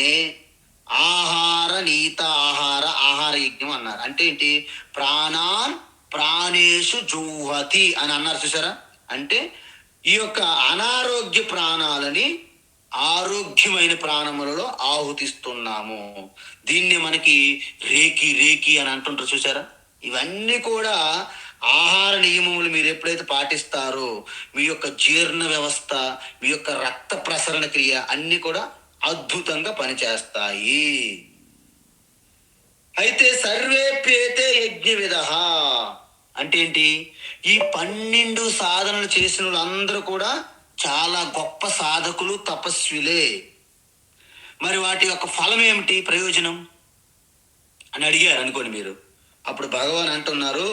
ఆహార నీత ఆహార యజ్ఞం అన్నారు. అంటే ఏంటి? ప్రాణాన్ ప్రాణేషు జూహతి అని అన్నారు, చూసారా? అంటే ఈ యొక్క అనారోగ్య ప్రాణాలని ఆరోగ్యమైన ప్రాణములలో ఆహుతిస్తున్నాము. దీన్ని మనకి రేకి అని అంటుంటారు, చూసారా? ఇవన్నీ కూడా ఆహార నియమములు మీరు ఎప్పుడైతే పాటిస్తారో మీ యొక్క జీర్ణ వ్యవస్థ, మీ యొక్క రక్త ప్రసరణ క్రియ అన్ని కూడా అద్భుతంగా పనిచేస్తాయి. అయితే సర్వేప్యేతే యజ్ఞ విధ అంటే ఏంటి? ఈ 12 సాధనలు చేసిన వాళ్ళందరూ కూడా చాలా గొప్ప సాధకులు, తపస్విలే. మరి వాటి యొక్క ఫలం ఏమిటి, ప్రయోజనం అని అడిగారు అనుకోండి మీరు. అప్పుడు భగవాన్ అంటున్నారు,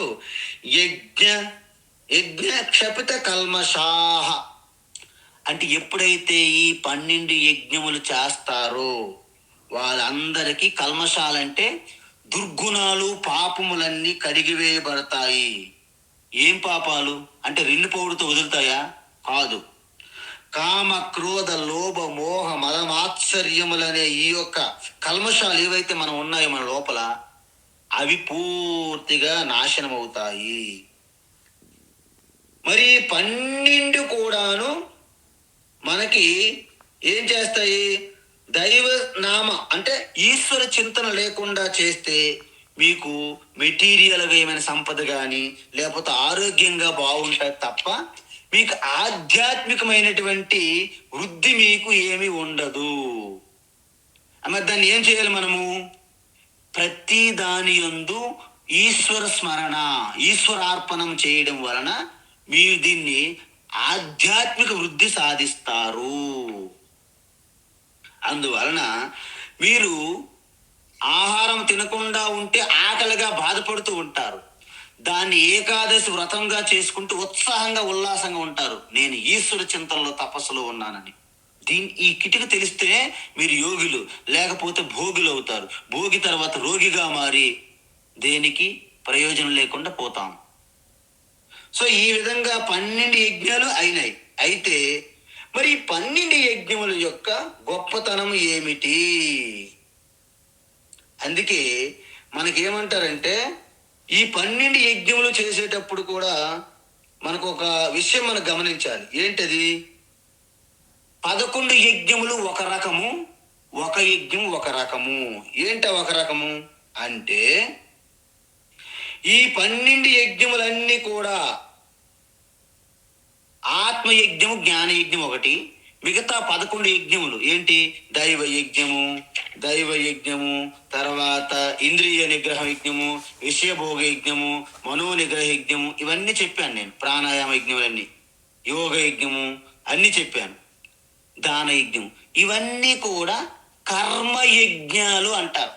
యజ్ఞ క్షపిత కల్మషాహ. అంటే ఎప్పుడైతే ఈ 12 యజ్ఞములు చేస్తారో వాళ్ళందరికీ కల్మషాలంటే దుర్గుణాలు, పాపములన్నీ కడిగివేయబడతాయి. ఏం పాపాలు అంటే 2 పౌడుతో వదులుతాయా? కాదు. కామ, క్రోధ, లోభ, మోహ, మదమాత్సర్యములనే ఈ యొక్క కల్మషాలు ఏవైతే మనం ఉన్నాయో మన లోపల అవి పూర్తిగా నాశనం అవుతాయి. మరి 12 కూడాను మనకి ఏం చేస్తాయి? దైవ నామ అంటే ఈశ్వర చింతన లేకుండా చేస్తే మీకు మెటీరియల్గా ఏమైనా సంపద కానీ లేకపోతే ఆరోగ్యంగా బాగుంటుంది తప్ప మీకు ఆధ్యాత్మికమైనటువంటి వృద్ధి మీకు ఏమి ఉండదు. మరి దాన్ని ఏం చేయాలి మనము? ప్రతి దాని యందు ఈశ్వర స్మరణ, ఈశ్వరార్పణం చేయడం వలన మీరు దీన్ని ఆధ్యాత్మిక వృద్ధి సాధిస్తారు. అందువలన మీరు ఆహారం తినకుండా ఉంటే ఆకలిగా బాధపడుతూ ఉంటారు. దాన్ని ఏకాదశి వ్రతంగా చేసుకుంటూ ఉత్సాహంగా ఉల్లాసంగా ఉంటారు. నేను ఈశ్వర చింతనలో తపస్సులో ఉన్నానని. ఈ కిటిక తెలిస్తే మీరు యోగులు, లేకపోతే భోగులు అవుతారు. భోగి తర్వాత రోగిగా మారి దేనికి ప్రయోజనం లేకుండా పోతాం. సో ఈ విధంగా 12 యజ్ఞాలు అయినాయి. అయితే మరి 12 యజ్ఞముల యొక్క గొప్పతనం ఏమిటి? అందుకే మనకేమంటారంటే ఈ 12 యజ్ఞములు చేసేటప్పుడు కూడా మనకు ఒక విషయం మనం గమనించాలి. ఏంటది? 11 యజ్ఞములు ఒక రకము, ఒక యజ్ఞం ఒక రకము. ఏంట ఒక రకము అంటే ఈ 12 యజ్ఞములన్నీ కూడా ఆత్మయజ్ఞము, జ్ఞానయజ్ఞం ఒకటి. మిగతా 11 యజ్ఞములు ఏంటి? దైవ యజ్ఞము, తర్వాత ఇంద్రియ నిగ్రహ యజ్ఞము, విషయభోగ యజ్ఞము, మనో నిగ్రహ యజ్ఞము, ఇవన్నీ చెప్పాను నేను. ప్రాణాయామ యజ్ఞములన్నీ, యోగ యజ్ఞము అన్ని చెప్పాను. దాన యజ్ఞం, ఇవన్నీ కూడా కర్మయజ్ఞాలు అంటారు.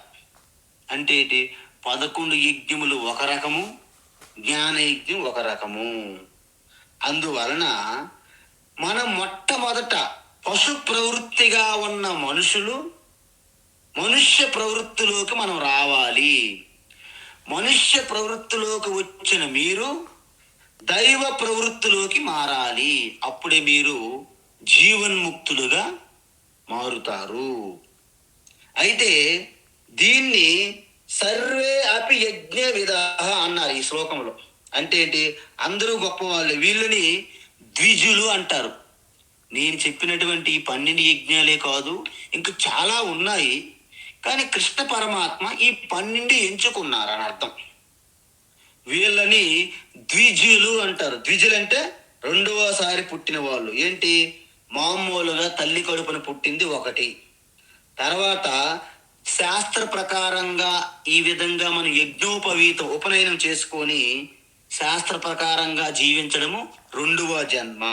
అంటే 11 యజ్ఞములు ఒక రకము, జ్ఞానయజ్ఞం ఒక రకము. అందువలన మనం మొట్టమొదట పశు ప్రవృత్తిగా ఉన్న మనుషులు మనుష్య ప్రవృత్తిలోకి మనం రావాలి. మనుష్య ప్రవృత్తిలోకి వచ్చిన మీరు దైవ ప్రవృత్తిలోకి మారాలి. అప్పుడే మీరు జీవన్ముక్తులుగా మారుతారు. అయితే దీన్ని సర్వే అపి యజ్ఞ విధాః అన్నారు ఈ శ్లోకంలో. అంటే ఏంటి? అందరూ గొప్పవాళ్ళు, వీళ్ళని ద్విజులు అంటారు. నేను చెప్పినటువంటి ఈ 12 యజ్ఞాలే కాదు, ఇంకా చాలా ఉన్నాయి. కానీ కృష్ణ పరమాత్మ ఈ 12 ఎంచుకున్నారని అర్థం. వీళ్ళని ద్విజులు అంటారు. ద్విజులు అంటే రెండవసారి పుట్టిన వాళ్ళు. ఏంటి? మామూలుగా తల్లి కడుపున పుట్టింది ఒకటి, తర్వాత శాస్త్ర ప్రకారంగా ఈ విధంగా మనం యజ్ఞోపవీత ఉపనయనం చేసుకొని శాస్త్ర ప్రకారంగా జీవించడము రెండవ జన్మ.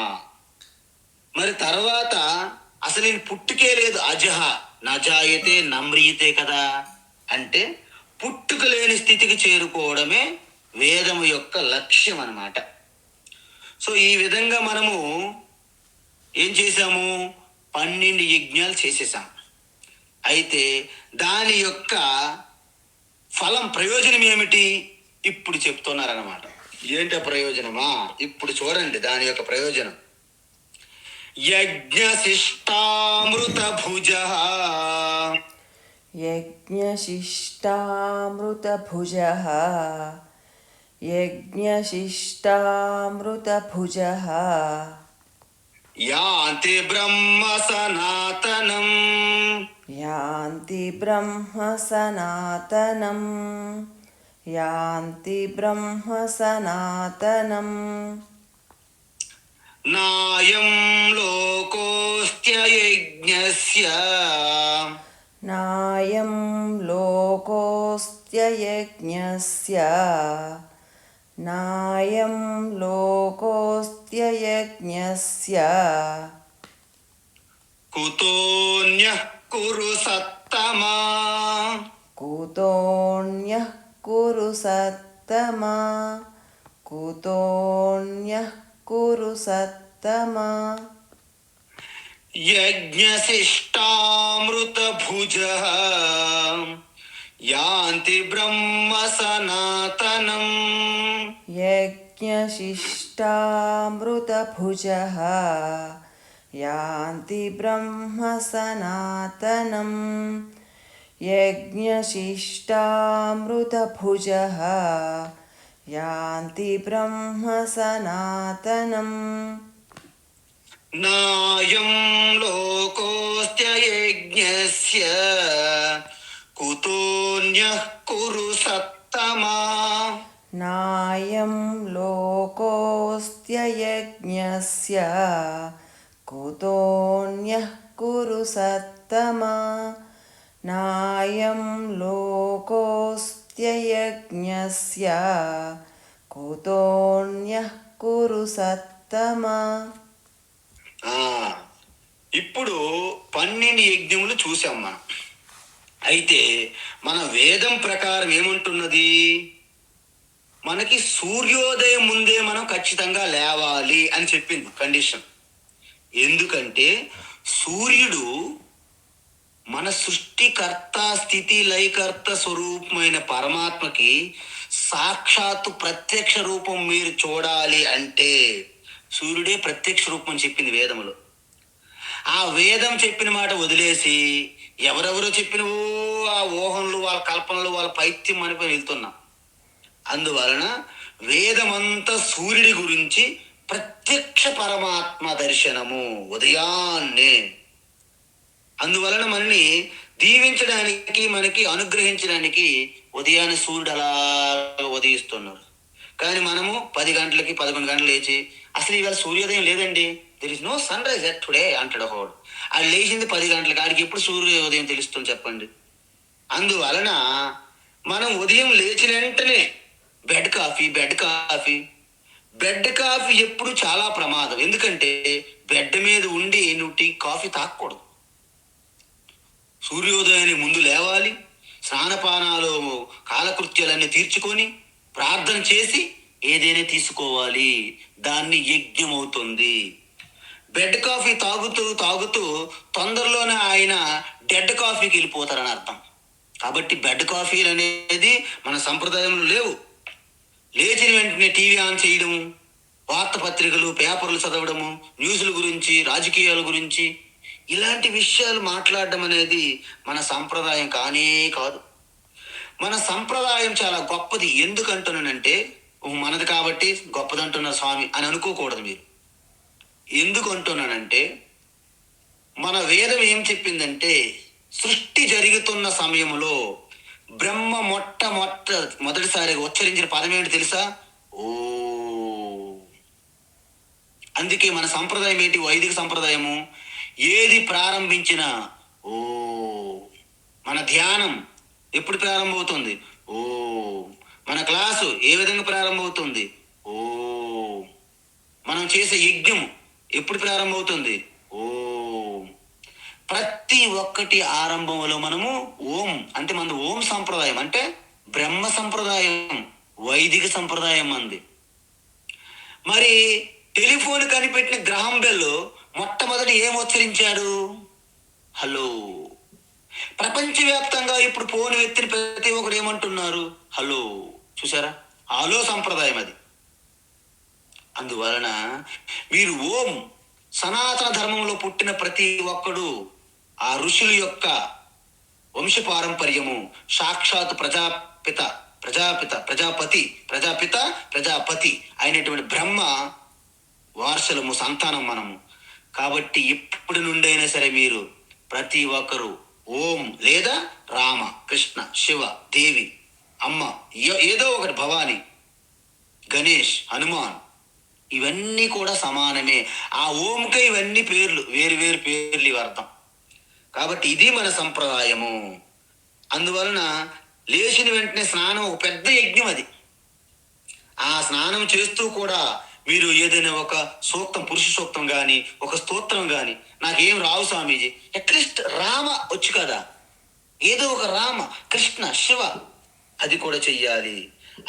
మరి తర్వాత అసలు నేను పుట్టుకే లేదు, అజహ నజాయతే నమ్రియతే కదా. అంటే పుట్టుక లేని స్థితికి చేరుకోవడమే వేదము యొక్క లక్ష్యం అన్నమాట. సో ఈ విధంగా మనము ఏం చేశాము? 12 యజ్ఞాలు చేసేసాం. అయితే దాని యొక్క ఫలం, ప్రయోజనం ఏమిటి? ఇప్పుడు చెప్తున్నారన్నమాట. ఏంటి ప్రయోజనమా? ఇప్పుడు చూడండి దాని యొక్క ప్రయోజనం. యజ్ఞశిష్టామృత భుజ, యజ్ఞశిష్టామృత భుజ, యజ్ఞశిష్టామృత భుజ, యాంతి బ్రహ్మ సనాతనం, యాంతి బ్రహ్మ సనాతనం, యాంతి బ్రహ్మ సనాతనం. నాయం లోకోస్త్యయజ్ఞస్య, నాయం లోకోస్త్యయజ్ఞస్య, నాయం లోకోస్త్యయజ్ఞస్య. కుతోన్యః కురు సత్తమా, కుతోన్యః కురు సత్తమా, కుతోన్యః కురు సత్తమా. యజ్ఞశిష్టామృత భుజ, యాంతి బ్రహ్మ సనాతనం. యజ్ఞశిష్టామృత భుజ, యాంతి బ్రహ్మ సనాతనం. యజ్ఞశిష్టామృత భుజ, యాంతి బ్రహ్మ సనాతనం. నాయం లోకోస్త్యయజ్ఞస్య కుతోన్యః కురు సత్తమా, నాయం లోకోస్త్యయజ్ఞస్య కుతోన్యః కురు సత్తమా. నాయం లోకోస్త్యయజ్ఞస్య కుతోన్యః కురు సత్తమా. ఇప్పుడు 12 యజ్ఞములు చూసాం మనం. అయితే మన వేదం ప్రకారం ఏముంటున్నది? మనకి సూర్యోదయం ముందే మనం ఖచ్చితంగా లేవాలి అని చెప్పింది కండిషన్. ఎందుకంటే సూర్యుడు మన సృష్టికర్త, స్థితి లయకర్త స్వరూపమైన పరమాత్మకి సాక్షాత్తు ప్రత్యక్ష రూపం మీరు చూడాలి అంటే సూర్యుడే ప్రత్యక్ష రూపం అని చెప్పింది వేదములో. ఆ వేదం చెప్పిన మాట వదిలేసి ఎవరెవరో చెప్పినవో ఆ ఊహంలో, వాళ్ళ కల్పనలు, వాళ్ళ పైత్యం అనుకుని వెళ్తున్నాం. అందువలన వేదమంతా సూర్యుడి గురించి ప్రత్యక్ష పరమాత్మ దర్శనము ఉదయాన్నే. అందువలన మనని దీవించడానికి, మనకి అనుగ్రహించడానికి ఉదయాన్నే సూర్యుడు అలా ఉదయిస్తున్నాడు. కానీ మనము 10 గంటలకి 11 గంటలు లేచి అసలు ఇవాళ సూర్యోదయం లేదండి, there is no sunrise at today అంటాడు ఒకడు. అది లేచింది 10 గంటలకి, ఆడికి ఎప్పుడు సూర్యోదయం తెలుస్తుంది చెప్పండి? అందువలన మనం ఉదయం లేచిన వెంటనే బెడ్ కాఫీ ఎప్పుడు చాలా ప్రమాదం. ఎందుకంటే బెడ్ మీద ఉండి నువ్వు టీ కాఫీ తాగకూడదు. సూర్యోదయాన్ని ముందు లేవాలి, స్నానపానాలు కాలకృత్యాలన్నీ తీర్చుకొని ప్రార్థన చేసి ఏదైనా తీసుకోవాలి. దాన్ని యజ్ఞం అవుతుంది. బెడ్ కాఫీ తాగుతూ తొందరలోనే ఆయన డెడ్ కాఫీకి వెళ్ళిపోతారని అర్థం. కాబట్టి బెడ్ కాఫీలు అనేది మన సంప్రదాయంలో లేవు. లేచిన వెంటనే టీవీ ఆన్ చేయడం, వార్తాపత్రికలు పేపర్లు చదవడము, న్యూస్ల గురించి, రాజకీయాల గురించి ఇలాంటి విషయాలు మాట్లాడడం అనేది మన సంప్రదాయం కానే కాదు. మన సంప్రదాయం చాలా గొప్పది. ఎందుకు అంటున్నానంటే మనది కాబట్టి గొప్పదంటున్నారు స్వామి అని అనుకోకూడదు మీరు. ఎందుకు అంటున్నానంటే మన వేదం ఏం చెప్పిందంటే సృష్టి జరుగుతున్న సమయంలో బ్రహ్మ మొదటిసారిగా ఉచ్చరించిన పదం ఏంటి తెలుసా? ఓ. అందుకే మన సంప్రదాయం ఏంటి? వైదిక సంప్రదాయము. ఏది ప్రారంభించినా ఓ. మన ధ్యానం ఎప్పుడు ప్రారంభమవుతుంది? ఓ. మన క్లాసు ఏ విధంగా ప్రారంభమవుతుంది? ఓ. మనం చేసే యజ్ఞం ఎప్పుడు ప్రారంభమవుతుంది? ఓ. ప్రతి ఒక్కటి ఆరంభంలో మనము ఓం అంటే మన ఓం సంప్రదాయం అంటే బ్రహ్మ సంప్రదాయం, వైదిక సంప్రదాయం అంది. మరి టెలిఫోన్ కనిపెట్టిన గ్రహం బెల్ మొట్టమొదటి ఏం ఉచ్చరించాడు? హలో. ప్రపంచవ్యాప్తంగా ఇప్పుడు ఫోన్ ఎత్తిన ప్రతి ఒక్కరు ఏమంటున్నారు? హలో. చూసారా? హలో సంప్రదాయం అది. అందువలన మీరు ఓం సనాతన ధర్మంలో పుట్టిన ప్రతి ఒక్కడు ఆ ఋషుల యొక్క వంశపారంపర్యము, సాక్షాత్ ప్రజాపతి అయినటువంటి బ్రహ్మ వారసులము, సంతానం మనము. కాబట్టి ఇప్పటి నుండైనా సరే మీరు ప్రతి ఒక్కరు ఓం లేదా రామ, కృష్ణ, శివ, దేవి, అమ్మ, ఏదో ఒకటి, భవాని, గణేష్, హనుమాన్, ఇవన్నీ కూడా సమానమే. ఆ ఓంకే ఇవన్నీ పేర్లు, వేరు వేరు పేర్లు ఇవి అర్థం. కాబట్టి ఇది మన సంప్రదాయము. అందువలన లేచిన వెంటనే స్నానం ఒక పెద్ద యజ్ఞం అది. ఆ స్నానం చేస్తూ కూడా మీరు ఏదైనా ఒక సూక్తం, పురుష సూక్తం కానీ ఒక స్తోత్రం కానీ, నాకేం రావు స్వామీజీ, అట్లీస్ట్ రామ వచ్చు కదా, ఏదో ఒక రామ, కృష్ణ, శివ అది కూడా చెయ్యాలి.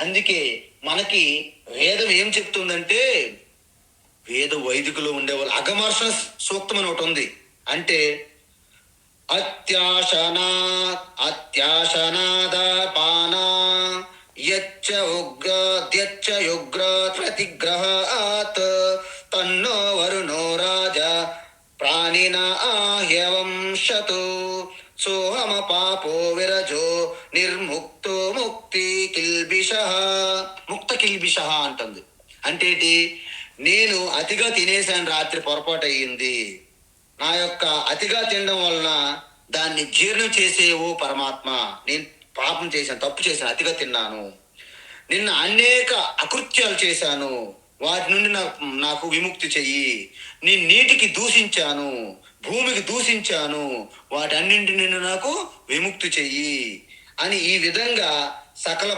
అందుకే మనకి వేదం ఏం చెప్తుందంటే, వేద వైదికులు ఉండేవాళ్ళు అగమర్షణ సూక్తం అని ఒకటి ఉంది. అంటే అత్యాశనాదాపానా యుగ్ర ప్రతిగ్రహాత్ తన్నో వరుణో రాజా ప్రాణినా ఆహ్యవంశతు సోహమ పాపో విరజో నిర్ముక్తో ముక్తి ముక్త కిల్బిష అంటుంది. అంటే నేను అతిగా తినేసాను, రాత్రి పొరపాటు అయ్యింది, నా యొక్క అతిగా తినడం వలన దాన్ని జీర్ణం చేసే ఓ పరమాత్మ, నేను పాపం చేశాను, తప్పు చేశాను, అతిగా తిన్నాను, నిన్న అనేక అకృత్యాలు చేశాను, వాటి నుండి నాకు విముక్తి చెయ్యి, నేను నీటికి దూషించాను, భూమికి దూషించాను, వాటన్నింటి నుండి నాకు విముక్తి చెయ్యి అని ఈ విధంగా సకల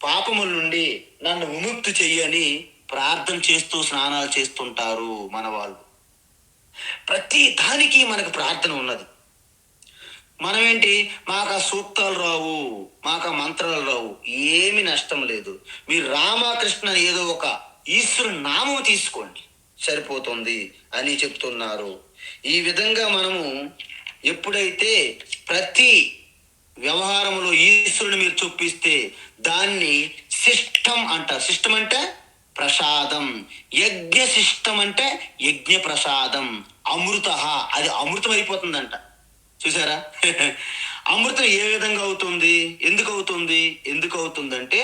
పాపముల నుండి నన్ను విముక్తి చెయ్యి అని ప్రార్థన చేస్తూ స్నానాలు చేస్తుంటారు మన వాళ్ళు. ప్రతి దానికి మనకు ప్రార్థన ఉన్నది. మనమేంటి, మాకు ఆ సూక్తాలు రావు, మాకు ఆ మంత్రాలు రావు, ఏమి నష్టం లేదు, మీరు రామకృష్ణ ఏదో ఒక ఈశ్వరు నామం తీసుకోండి సరిపోతుంది అని చెప్తున్నారు. ఈ విధంగా మనము ఎప్పుడైతే ప్రతి వ్యవహారంలో ఈశ్వరుని మీరు చూపిస్తే దాన్ని శిష్టం అంటారు. శిష్టం అంటే ప్రసాదం. యజ్ఞ శిష్టం అంటే యజ్ఞ ప్రసాదం. అమృత, అది అమృతం అయిపోతుందంట. చూసారా? అమృతం ఏ విధంగా అవుతుంది? ఎందుకు అవుతుందంటే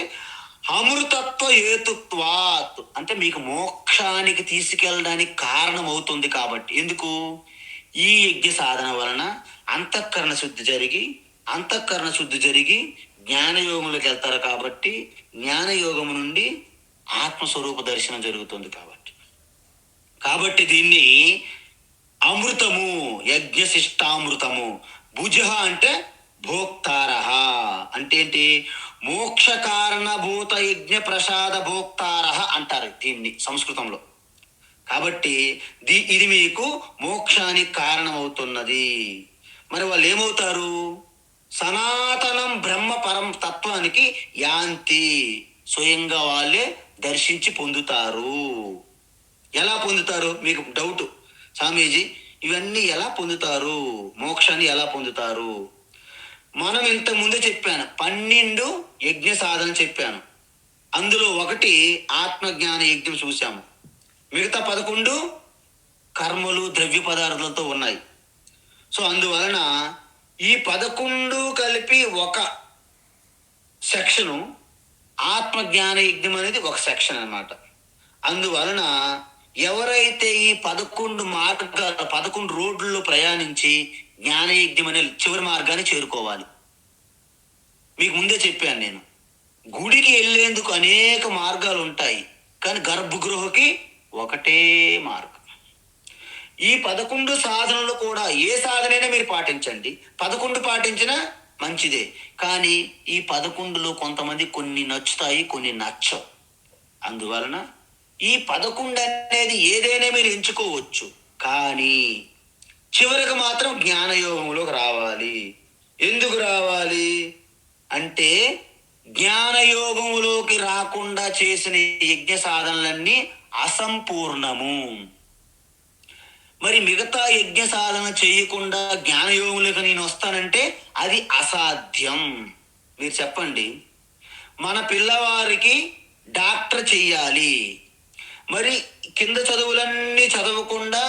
అమృతత్వ హేతుత్వాత్, అంటే మీకు మోక్షానికి తీసుకెళ్ళడానికి కారణం అవుతుంది. కాబట్టి ఎందుకు? ఈ యజ్ఞ సాధన వలన అంతఃకరణ శుద్ధి జరిగి జ్ఞానయోగంలోకి వెళ్తారు. కాబట్టి జ్ఞానయోగం నుండి ఆత్మస్వరూప దర్శనం జరుగుతుంది. కాబట్టి దీన్ని అమృతము, యజ్ఞశిష్టామృతము. భుజ అంటే భోక్తారః అంటే ఏంటి? మోక్ష కారణభూత యజ్ఞ ప్రసాద భోక్తారః అంటారు దీన్ని సంస్కృతంలో. కాబట్టి ఇది మీకు మోక్షానికి కారణమవుతున్నది. మరి వాళ్ళు ఏమవుతారు? సనాతనం బ్రహ్మ పరం తత్వానికి యాంతి, స్వయంగా వాళ్ళే దర్శించి పొందుతారు. ఎలా పొందుతారు? మీకు డౌట్, స్వామీజీ ఇవన్నీ ఎలా పొందుతారు, మోక్షాన్ని ఎలా పొందుతారు? మనం ఇంత ముందే చెప్పాను 12 యజ్ఞ సాధన చెప్పాను. అందులో ఒకటి ఆత్మజ్ఞాన యజ్ఞం చూశాము. మిగతా 11 కర్మలు ద్రవ్య పదార్థాలతో ఉన్నాయి. సో అందువలన ఈ 11 కలిపి ఒక సెక్షను, ఆత్మజ్ఞాన యజ్ఞం అనేది ఒక సెక్షన్ అన్నమాట. అందువలన ఎవరైతే ఈ 11 మార్గాల 11 రోడ్లలో ప్రయాణించి జ్ఞానయజ్ఞం అనే చివరి మార్గాన్ని చేరుకోవాలి. మీకు ముందే చెప్పాను నేను, గుడికి వెళ్ళేందుకు అనేక మార్గాలు ఉంటాయి, కానీ గర్భగృహకి ఒకటే మార్గం. ఈ 11 సాధనలు కూడా ఏ సాధనైనా మీరు పాటించండి, 11 పాటించినా మంచిదే. కానీ ఈ 11లో కొంతమంది కొన్ని నచ్చుతాయి, కొన్ని నచ్చవు. అందువలన ఈ 11 అనేది ఏదైనా మీరు ఎంచుకోవచ్చు, కానీ చివరికి మాత్రం జ్ఞానయోగంలోకి రావాలి. ఎందుకు రావాలి అంటే, జ్ఞానయోగంలోకి రాకుండా చేసిన యజ్ఞ సాధనలన్నీ అసంపూర్ణము. మరి మిగతా యజ్ఞ సాధన చేయకుండా జ్ఞానయోగంలోకి నేను వస్తానంటే అది అసాధ్యం. మీరు చెప్పండి, మన పిల్లవారికి డాక్టర్ చెయ్యాలి, మరి కింద చదువులన్నీ చదవకుండా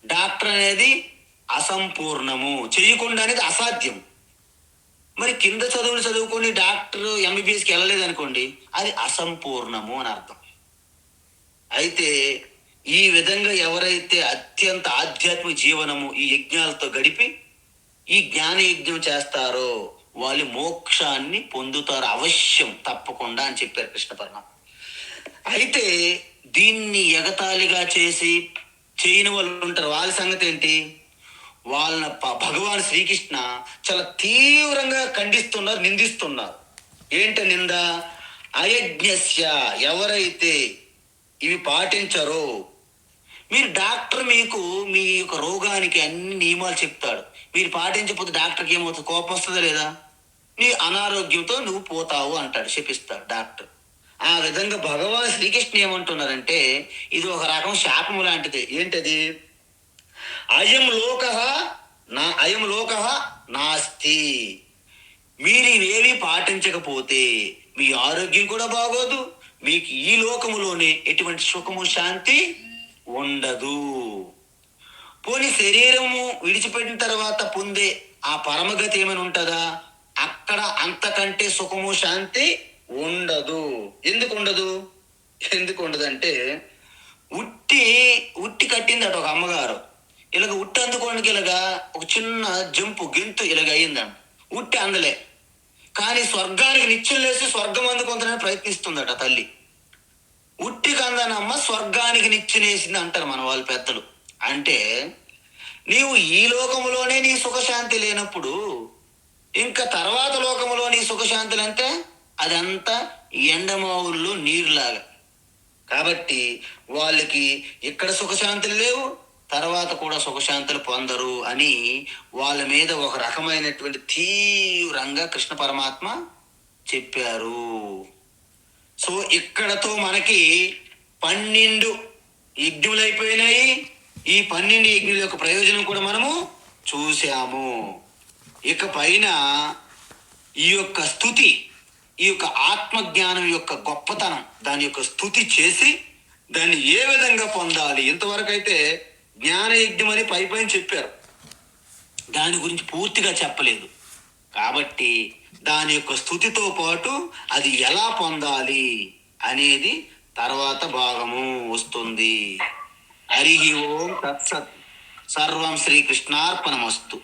డాక్టర్ అనేది అసంపూర్ణము, చేయకుండా అనేది అసాధ్యం. మరి కింద చదువులు చదువుకొని డాక్టర్ ఎంబీబీఎస్కి వెళ్ళలేదు అనుకోండి, అది అసంపూర్ణము అని అర్థం. అయితే ఈ విధంగా ఎవరైతే అత్యంత ఆధ్యాత్మిక జీవనము ఈ యజ్ఞాలతో గడిపి ఈ జ్ఞాన యజ్ఞం చేస్తారో వాళ్ళు మోక్షాన్ని పొందుతారు అవశ్యం, తప్పకుండా అని చెప్పారు కృష్ణ పరమాత్మ. అయితే దీన్ని ఎగతాళిగా చేసి చేయని వాళ్ళు ఉంటారు. వాళ్ళ సంగతి ఏంటి? వాళ్ళ భగవాన్ శ్రీకృష్ణ చాలా తీవ్రంగా ఖండిస్తున్నారు, నిందిస్తున్నారు. ఏంట నింద? అయజ్ఞస్య, ఎవరైతే ఇవి పాటించరో. మీరు డాక్టర్ మీకు మీ యొక్క రోగానికి అన్ని నియమాలు చెప్తాడు, మీరు పాటించకపోతే డాక్టర్కి ఏమవుతుంది? కోపం వస్తుందా లేదా? నీ అనారోగ్యంతో నువ్వు పోతావు అంటాడు, చెప్పిస్తాడు డాక్టర్. ఆ విధంగా భగవాన్ శ్రీకృష్ణ ఏమంటున్నారంటే ఇది ఒక రకం శాపము లాంటిది. ఏంటది? అయం లోక నాస్తి. మీరు ఇవేవి పాటించకపోతే మీ ఆరోగ్యం కూడా బాగోదు, మీకు ఈ లోకములోనే ఎటువంటి సుఖము శాంతి ఉండదు. పోనీ శరీరము విడిచిపెట్టిన తర్వాత పొందే ఆ పరమగతి ఏమైనా ఉంటుందా? అక్కడ అంతకంటే సుఖము శాంతి ఉండదు. ఎందుకు ఉండదు? అంటే ఉట్టి కట్టిందట ఒక అమ్మగారు, ఇలాగ ఉట్టి అందుకోవడానికి ఇలాగా ఒక చిన్న జంపు గెంతు ఇలాగ అయ్యిందంట, ఉట్టి అందలే. కానీ స్వర్గానికి నిత్యం లేసి స్వర్గం అందుకుంటానని ప్రయత్నిస్తుందట తల్లి. ఉట్టికి అందనమ్మ స్వర్గానికి నిచ్చినేసింది అంటారు మన వాళ్ళు పెద్దలు. అంటే నీవు ఈ లోకములోనే నీ సుఖశాంతి లేనప్పుడు ఇంకా తర్వాత లోకములో నీ సుఖశాంతులు అంటే అదంతా ఎండమావుల్లో నీరులాగా. కాబట్టి వాళ్ళకి ఇక్కడ సుఖశాంతులు లేవు, తర్వాత కూడా సుఖశాంతులు పొందరు అని వాళ్ళ మీద ఒక రకమైనటువంటి తీవ్రంగా కృష్ణ పరమాత్మ చెప్పారు. సో ఇక్కడతో మనకి 12 యజ్ఞములు అయిపోయినాయి. ఈ 12 యజ్ఞుల యొక్క ప్రయోజనం కూడా మనము చూసాము. ఇక పైన ఈ యొక్క స్తుతి, ఈ యొక్క ఆత్మజ్ఞానం యొక్క గొప్పతనం, దాని యొక్క స్తుతి చేసి దాన్ని ఏ విధంగా పొందాలి. ఇంతవరకు అయితే జ్ఞాన యజ్ఞం అని పైపైన చెప్పారు, దాని గురించి పూర్తిగా చెప్పలేదు. కాబట్టి దాని యొక్క స్తుతితో పాటు అది ఎలా పొందాలి అనేది తర్వాత భాగము వస్తుంది. హరి ఓం తత్సత్. సర్వం శ్రీకృష్ణార్పణమస్తు.